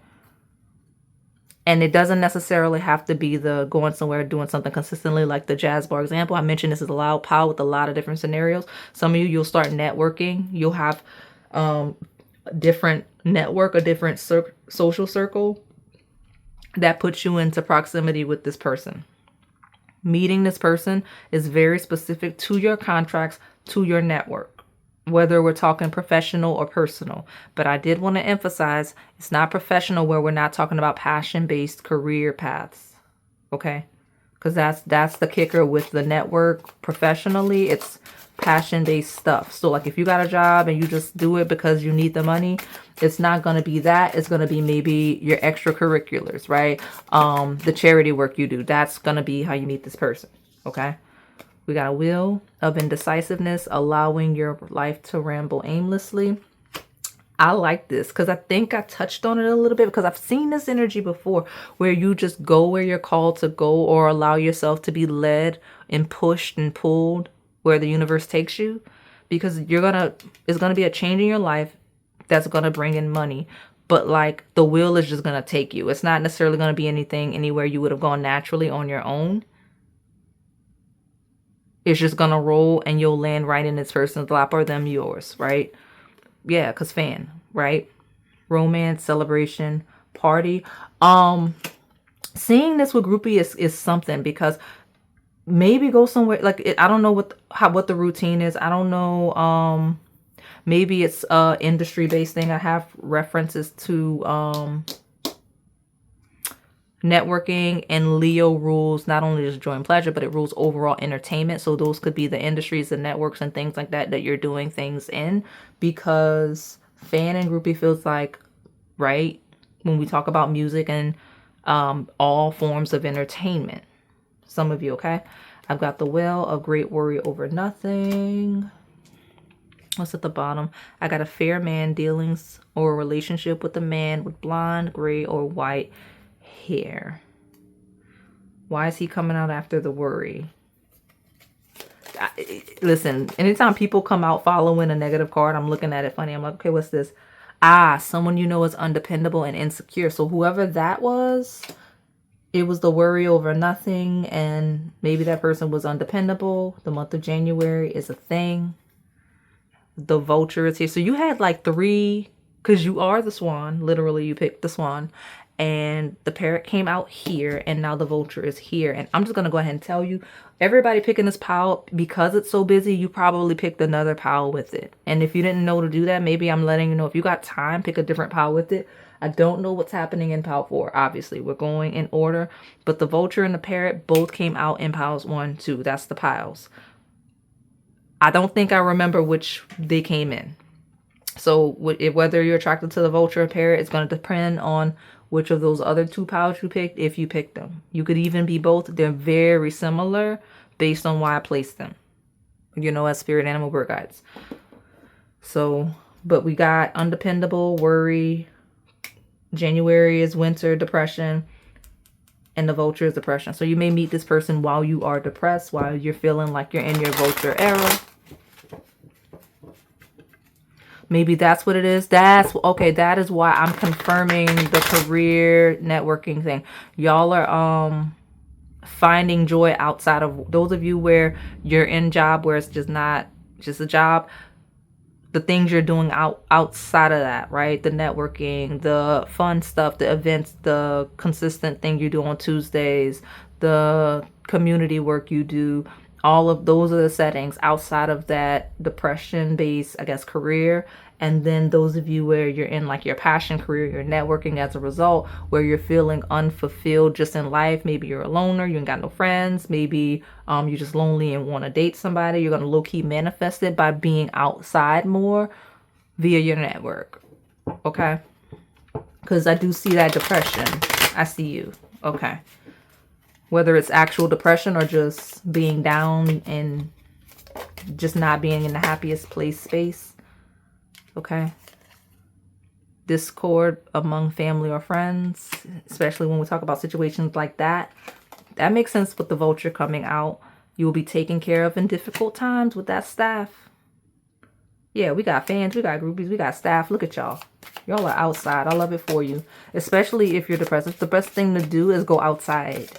And it doesn't necessarily have to be the going somewhere, doing something consistently like the jazz bar example. I mentioned this is a loud pile with a lot of different scenarios. Some of you, you'll start networking. You'll have different network, a different social circle that puts you into proximity with this person. Meeting this person is very specific to your contracts, to your network, whether we're talking professional or personal. But I did want to emphasize it's not professional where we're not talking about passion-based career paths. Okay? Because that's the kicker with the network. Professionally, it's passion-based stuff. So like if you got a job and you just do it because you need the money, it's not going to be that. It's going to be maybe your extracurriculars, right? The charity work you do. That's going to be how you meet this person. Okay? We got a wheel of indecisiveness, allowing your life to ramble aimlessly. I like this because I think I touched on it a little bit because I've seen this energy before where you just go where you're called to go or allow yourself to be led and pushed and pulled where the universe takes you, because it's going to be a change in your life that's going to bring in money. But like the wheel is just going to take you. It's not necessarily going to be anywhere you would have gone naturally on your own. It's just going to roll and you'll land right in this person's lap or them yours, right? Yeah, because fan, right? Romance, celebration, party. Seeing this with groupie is something because maybe go somewhere like I don't know what the routine is. I don't know. Maybe it's a industry based thing. I have references to networking, and Leo rules not only just joy and pleasure, but it rules overall entertainment. So those could be the industries and networks and things like that you're doing things in, because fan and groupie feels like, right, when we talk about music and all forms of entertainment. Some of you, okay? I've got the Wheel of Great Worry Over Nothing. What's at the bottom? I got a fair man dealings or a relationship with a man with blonde, gray, or white hair. Why is he coming out after the worry? Listen, anytime people come out following a negative card, I'm looking at it funny. I'm like, okay, what's this? Someone you know is undependable and insecure. So whoever that was, it was the worry over nothing, and maybe that person was undependable. The month of January is a thing. The Vulture is here. So you had like 3, because you are the Swan. Literally, you picked the Swan. And the Parrot came out here, and now the Vulture is here. And I'm just going to go ahead and tell you, everybody picking this pile, because it's so busy, you probably picked another pile with it. And if you didn't know to do that, maybe I'm letting you know, if you got time, pick a different pile with it. I don't know what's happening in pile 4. Obviously, we're going in order. But the Vulture and the Parrot both came out in piles 1, 2. That's the piles. I don't think I remember which they came in. So whether you're attracted to the Vulture or Parrot, it's going to depend on which of those other 2 piles you picked, if you picked them. You could even be both. They're very similar based on why I placed them, you know, as spirit animal bird guides. So, but we got undependable, worry. January is winter, depression. And the Vulture is depression. So you may meet this person while you are depressed, while you're feeling like you're in your Vulture era. Maybe that's what it is. Okay, that is why I'm confirming the career networking thing. Y'all are finding joy outside of, those of you where you're in job where it's just not just a job. The things you're doing outside of that, right? The networking, the fun stuff, the events, the consistent thing you do on Tuesdays, the community work you do, all of those are the settings outside of that depression-based, I guess, career. And then those of you where you're in like your passion career, you're networking as a result, where you're feeling unfulfilled just in life. Maybe you're a loner, you ain't got no friends. Maybe you're just lonely and want to date somebody. You're going to low-key manifest it by being outside more via your network. Okay? Because I do see that depression. I see you. Okay. Whether it's actual depression or just being down and just not being in the happiest space. Okay. Discord among family or friends, especially when we talk about situations like that. That makes sense with the Vulture coming out. You will be taken care of in difficult times with that staff. Yeah, we got fans, we got groupies, we got staff. Look at y'all. Y'all are outside. I love it for you. Especially if you're depressed. The best thing to do is go outside.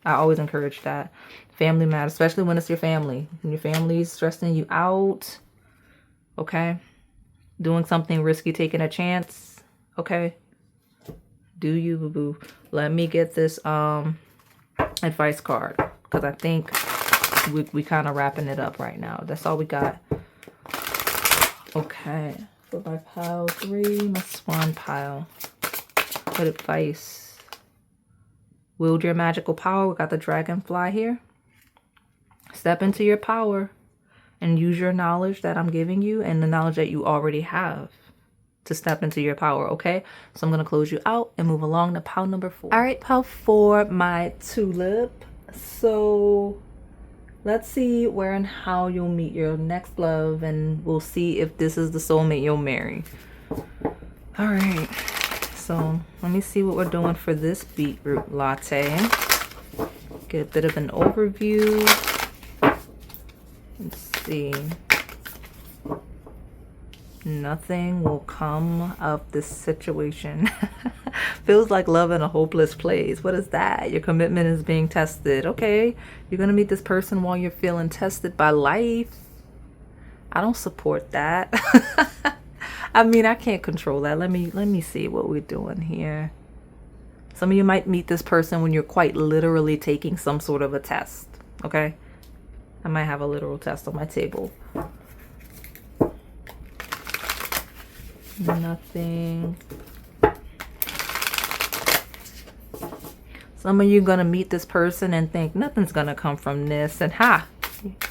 I always encourage that. Family matters, especially when it's your family. When your family's stressing you out. Okay. Doing something risky, taking a chance. Okay. Do you, boo-boo. Let me get this advice card, because I think we kind of wrapping it up right now. That's all we got. Okay. For my pile 3, my Swan pile. What advice? Wield your magical power. We got the dragonfly here. Step into your power. And use your knowledge that I'm giving you and the knowledge that you already have to step into your power, okay? So I'm going to close you out and move along to pile number 4. All right, pile 4, my Tulip. So let's see where and how you'll meet your next love, and we'll see if this is the soulmate you'll marry. All right, so let me see what we're doing for this beetroot latte. Get a bit of an overview. Let's see. Nothing will come of this situation. Feels like love in a hopeless place. What is that? Your commitment is being tested. Okay, you're gonna meet this person while you're feeling tested by life. I don't support that. I mean, I can't control that. Let me see what we're doing here. Some of you might meet this person when you're quite literally taking some sort of a test. Okay, I might have a literal test on my table. Nothing. Some of you gonna meet this person and think nothing's gonna come from this, and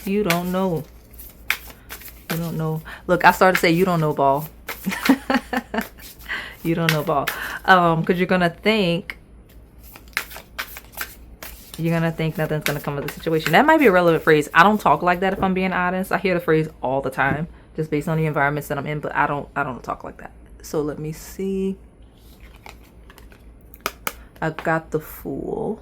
you don't know. You don't know. Look, I started to say you don't know, ball. You don't know, ball. Because you're gonna think nothing's gonna come of the situation. That might be a relevant phrase. I don't talk like that, if I'm being honest. I hear the phrase all the time, just based on the environments that I'm in, but I don't talk like that. So let me see. I've got the Fool.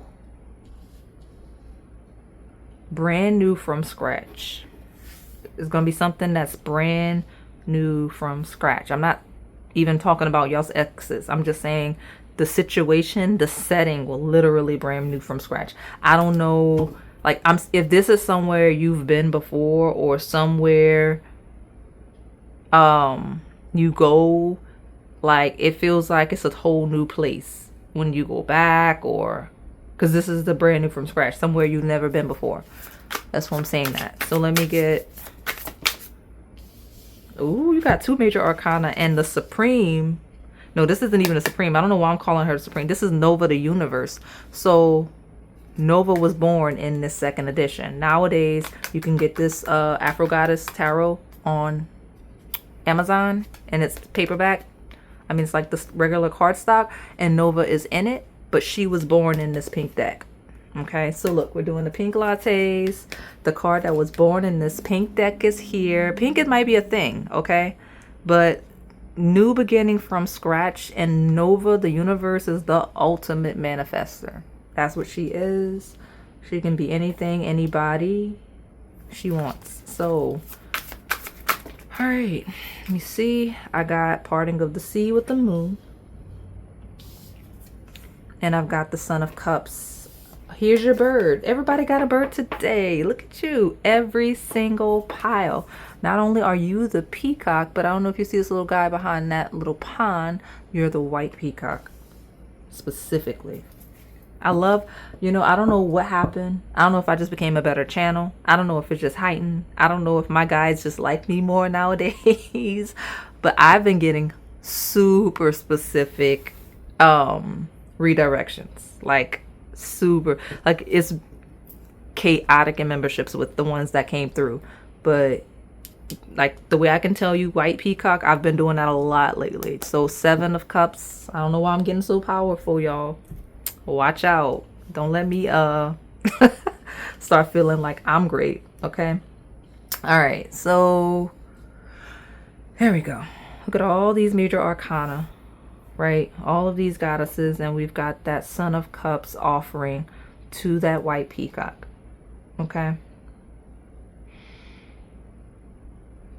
Brand new from scratch. It's gonna be something that's brand new from scratch. I'm not even talking about y'all's exes. I'm just saying the situation, the setting will literally brand new from scratch. I don't know, like, if this is somewhere you've been before, or somewhere you go, like, it feels like it's a whole new place when you go back, or because this is the brand new from scratch, somewhere you've never been before. That's why I'm saying that. So let me get, ooh, you got 2 major arcana and the Supreme. No, this isn't even a Supreme. I don't know why I'm calling her Supreme. This is Nova the Universe. So Nova was born in this 2nd edition. Nowadays, you can get this Afro Goddess Tarot on Amazon, and it's paperback. I mean, it's like the regular cardstock, and Nova is in it, but she was born in this pink deck. Okay, so look, we're doing the pink lattes. The card that was born in this pink deck is here. Pink, it might be a thing, okay? But new beginning from scratch, and Nova, the Universe, is the ultimate manifester. That's what she is. She can be anything, anybody she wants. So, all right, let me see. I got Parting of the Sea with the Moon. And I've got the Son of Cups. Here's your bird. Everybody got a bird today. Look at you. Every single pile. Not only are you the peacock, but I don't know if you see this little guy behind that little pond. You're the white peacock. Specifically. I love, I don't know what happened. I don't know if I just became a better channel. I don't know if it's just heightened. I don't know if my guys just like me more nowadays. But I've been getting super specific redirections. Like, super, like, it's chaotic in memberships with the ones that came through, but like the way I can tell you white peacock, I've been doing that a lot lately. So 7 of Cups. I don't know why I'm getting so powerful, y'all. Watch out, don't let me start feeling like I'm great. Okay, all right, so there we go. Look at all these major arcana, right? All of these goddesses, and we've got that Son of Cups offering to that white peacock. Okay,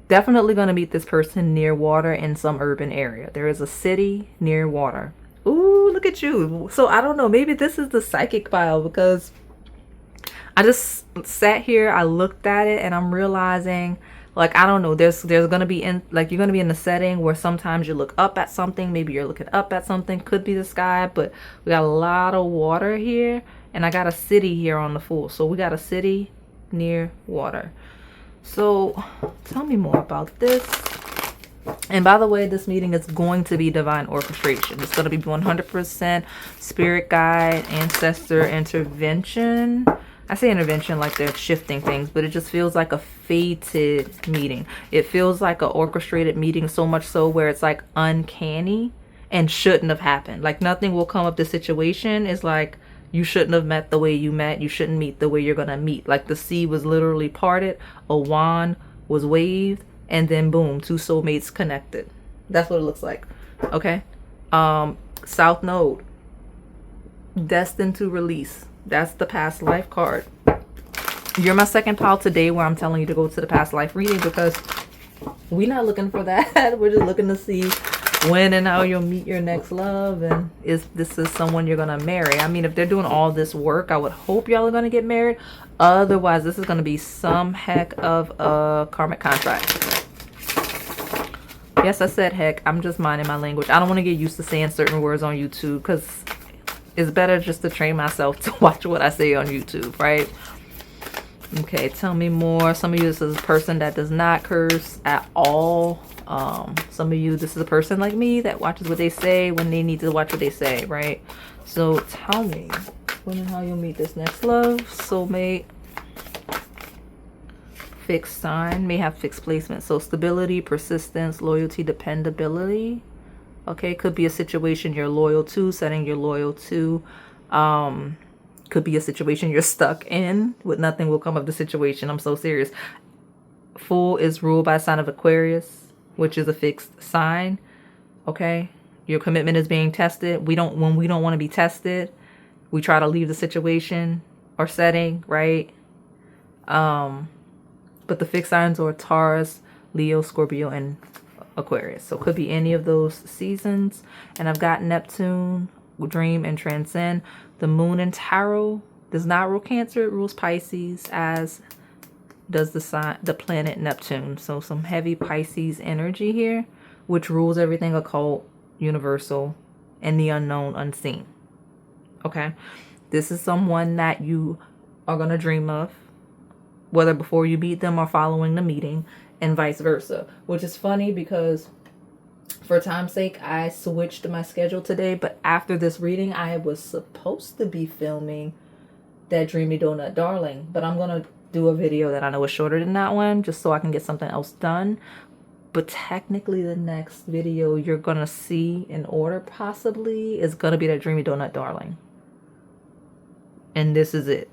definitely going to meet this person near water in some urban area. There is a city near water. Ooh, look at you. So I don't know, maybe this is the psychic pile, because I just sat here, I looked at it, and I'm realizing, like, I don't know, there's gonna be you're gonna be in the setting where sometimes you look up at something. Maybe you're looking up at something, could be the sky, but we got a lot of water here, and I got a city here on the Fool. So we got a city near water. So tell me more about this. And by the way, this meeting is going to be divine orchestration. It's going to be 100% spirit guide, ancestor intervention. I say intervention like they're shifting things, but it just feels like a fated meeting. It feels like an orchestrated meeting, so much so where it's like uncanny and shouldn't have happened. Like, nothing will come of the situation. It's like, you shouldn't have met the way you met. You shouldn't meet the way you're going to meet. Like, the sea was literally parted. A wand was waved. And then boom, 2 soulmates connected. That's what it looks like. Okay. South Node. Destined to release. That's the past life card. You're my second pile today, where I'm telling you to go to the past life reading, because we're not looking for that. We're just looking to see when and how you'll meet your next love, and if this is someone you're gonna marry. I mean, if they're doing all this work, I would hope y'all are gonna get married. Otherwise, this is gonna be some heck of a karmic contract. Yes, I said heck. I'm just minding my language. I don't want to get used to saying certain words on YouTube, because it's better just to train myself to watch what I say on YouTube, right? Okay, tell me more. Some of you, this is a person that does not curse at all. Some of you, this is a person like me that watches what they say when they need to watch what they say, right? So tell me, when and how you'll meet this next love, soulmate. Fixed sign, may have fixed placement. So stability, persistence, loyalty, dependability. Okay, could be a situation you're loyal to, setting you're loyal to. Could be a situation you're stuck in with nothing will come of the situation. I'm so serious. Fool is ruled by a sign of Aquarius, which is a fixed sign. Okay, your commitment is being tested. When we don't want to be tested, we try to leave the situation or setting, right? But the fixed signs are Taurus, Leo, Scorpio, and Aquarius. So it could be any of those seasons. And I've got Neptune, dream and transcend. The moon in tarot does not rule Cancer. It rules Pisces, as does the planet Neptune. So some heavy Pisces energy here, which rules everything occult, universal, and the unknown, unseen. Okay. This is someone that you are going to dream of, whether before you meet them or following the meeting, and vice versa. Which is funny because for time's sake, I switched my schedule today, but after this reading, I was supposed to be filming that Dreamy Donut Darling, but I'm going to do a video that I know is shorter than that one, just so I can get something else done. But technically, the next video you're going to see in order possibly is going to be that Dreamy Donut Darling. And this is it.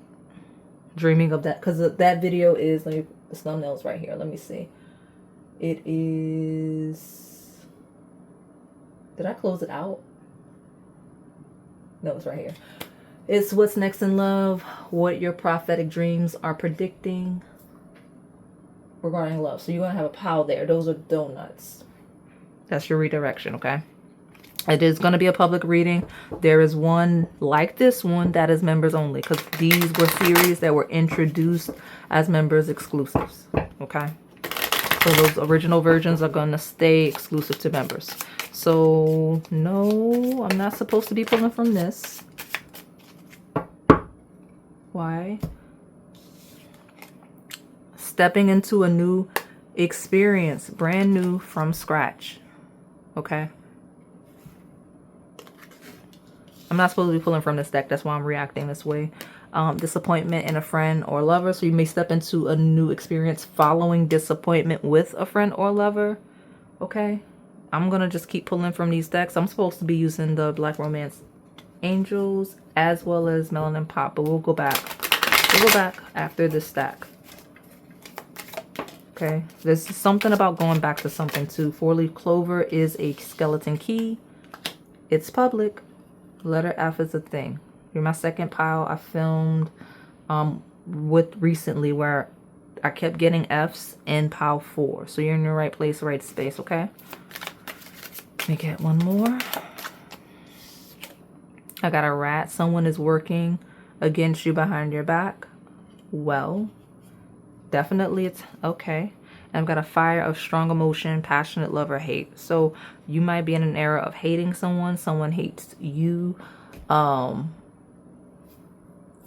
Dreaming of that, because that video is, let me, the thumbnail's right here. Let me see. It is, did I close it out? No, it's right here. It's what's next in love, what your prophetic dreams are predicting regarding love. So you're going to have a pile there. Those are donuts. That's your redirection, okay? It is going to be a public reading. There is one like this one that is members only, because these were series that were introduced as members exclusives, okay? So those original versions are going to stay exclusive to members. So no, I'm not supposed to be pulling from this. Why? Stepping into a new experience, brand new from scratch, okay? I'm not supposed to be pulling from this deck. That's why I'm reacting this way. Disappointment in a friend or lover. So you may step into a new experience following disappointment with a friend or lover. Okay. I'm going to just keep pulling from these decks. I'm supposed to be using the Black Romance Angels as well as Melanin Pop. But we'll go back. We'll go back after this stack. Okay. There's something about going back to something too. 4-leaf clover is a skeleton key. It's public. Letter F is a thing. You're my second pile I filmed with recently, where I kept getting F's in pile 4. So you're in the right place, right space, okay? Let me get one more. I got a rat. Someone is working against you behind your back. Well, definitely it's okay. And I've got a fire of strong emotion, passionate love or hate. So you might be in an era of hating someone. Someone hates you. And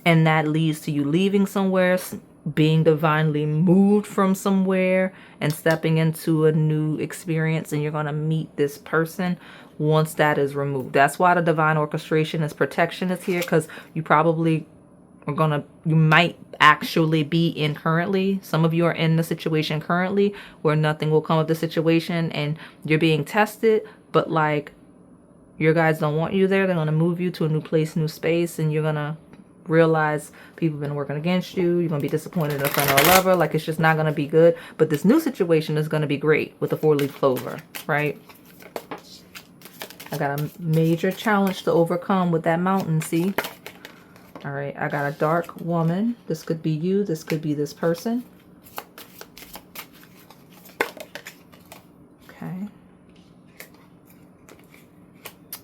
that leads to you leaving somewhere, being divinely moved from somewhere, and stepping into a new experience. And you're going to meet this person once that is removed. That's why the divine orchestration is protection is here, because you probably you might actually be in currently. Some of you are in the situation currently where nothing will come of the situation and you're being tested, but like your guys don't want you there. They're going to move you to a new place, new space, and you're going to realize people have been working against you. You're going to be disappointed in a friend or a lover. Like, it's just not going to be good. But this new situation is going to be great with the 4-leaf clover, right? I got a major challenge to overcome with that mountain, see? All right, I got a dark woman. This could be you. This could be this person. Okay.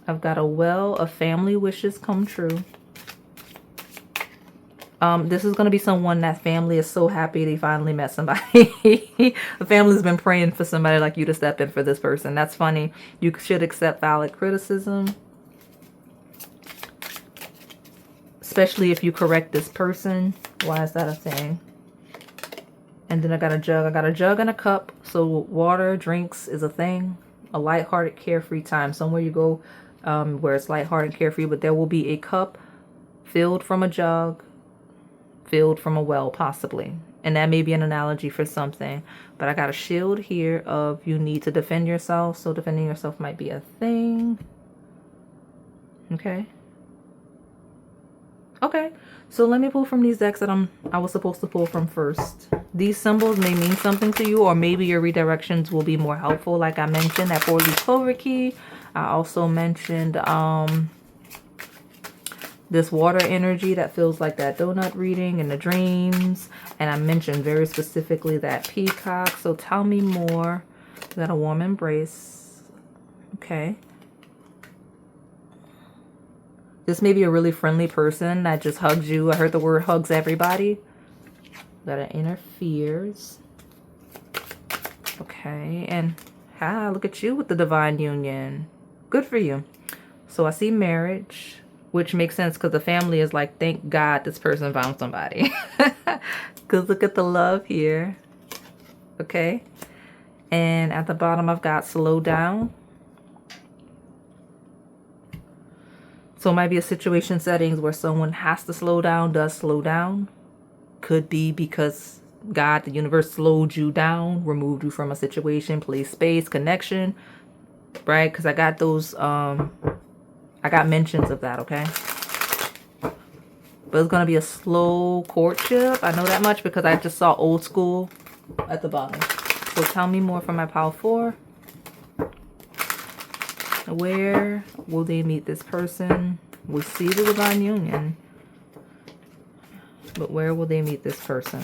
I've got a well of family wishes come true. This is going to be someone that family is so happy they finally met somebody. The family's been praying for somebody like you to step in for this person. That's funny. You should accept valid criticism. Especially if you correct this person. Why is that a thing? And then I got a jug. I got a jug and a cup. So water, drinks is a thing. A lighthearted, carefree time. Somewhere you go where it's lighthearted and carefree, but there will be a cup filled from a jug, filled from a well, possibly. And that may be an analogy for something. But I got a shield here of you need to defend yourself. So defending yourself might be a thing. Okay. Okay. So let me pull from these decks that I was supposed to pull from first. These symbols may mean something to you, or maybe your redirections will be more helpful. Like I mentioned, that 4-leaf clover key. I also mentioned this water energy that feels like that donut reading in the dreams. And I mentioned very specifically that peacock. So tell me more. Is that a warm embrace? Okay. This may be a really friendly person that just hugs you. I heard the word hugs everybody. That it interferes. Okay. And look at you with the divine union. Good for you. So I see marriage, which makes sense because the family is like, thank God this person found somebody. Because look at the love here. Okay. And at the bottom, I've got slow down. So it might be a situation settings where someone has to slow down, does slow down. Could be because God, the universe slowed you down, removed you from a situation, place, space, connection, right? Because I got those, I got mentions of that, okay? But it's going to be a slow courtship. I know that much because I just saw old school at the bottom. So tell me more from my pile 4. Where will they meet this person? We'll see the divine union. But where will they meet this person?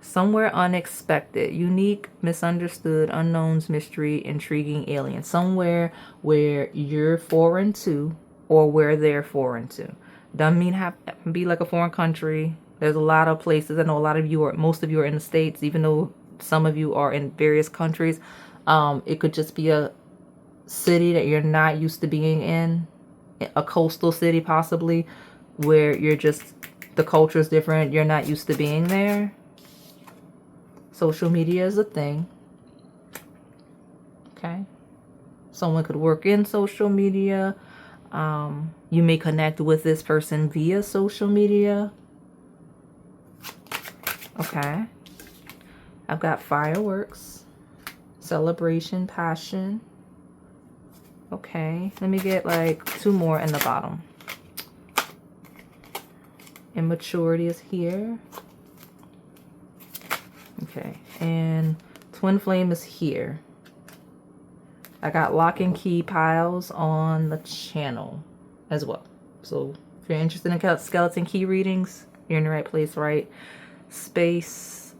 Somewhere unexpected, unique, misunderstood, unknowns, mystery, intriguing, alien. Somewhere where you're foreign to or where they're foreign to. Doesn't mean have be like a foreign country. There's a lot of places. I know a lot of you, or most of you, are in the States, even though some of you are in various countries. It could just be a city that you're not used to being in, a coastal city possibly, where you're just, the culture is different, you're not used to being there. Social media is a thing. Okay. Someone could work in social media. You may connect with this person via social media. Okay. I've got fireworks. Celebration, passion. Okay, let me get like 2 more in the bottom. Immaturity is here. Okay, and twin flame is here. I got lock and key piles on the channel as well. So if you're interested in skeleton key readings, you're in the right place, right? Space.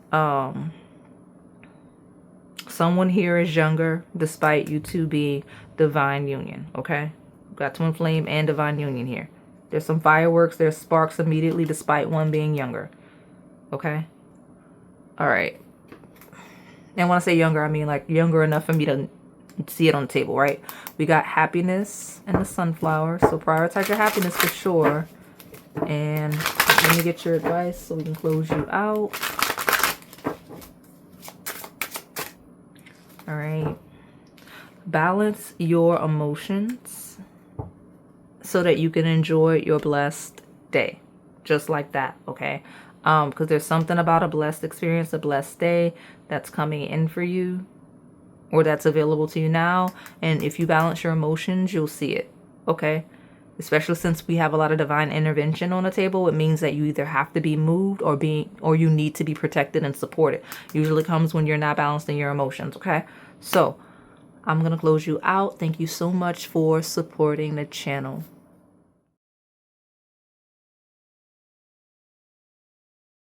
Someone here is younger, despite you two being divine union, okay? Got twin flame and divine union here. There's some fireworks, there's sparks immediately, despite one being younger, okay? All right. And when I say younger, I mean like younger enough for me to see it on the table, right? We got happiness and the sunflower, so prioritize your happiness for sure. And let me get your advice so we can close you out. All right. Balance your emotions so that you can enjoy your blessed day. Just like that, okay? Because there's something about a blessed experience, a blessed day that's coming in for you, or that's available to you now. And if you balance your emotions, you'll see it, okay? Especially since we have a lot of divine intervention on the table, it means that you either have to be moved or you need to be protected and supported. Usually comes when you're not balanced in your emotions, okay? So I'm going to close you out. Thank you so much for supporting the channel.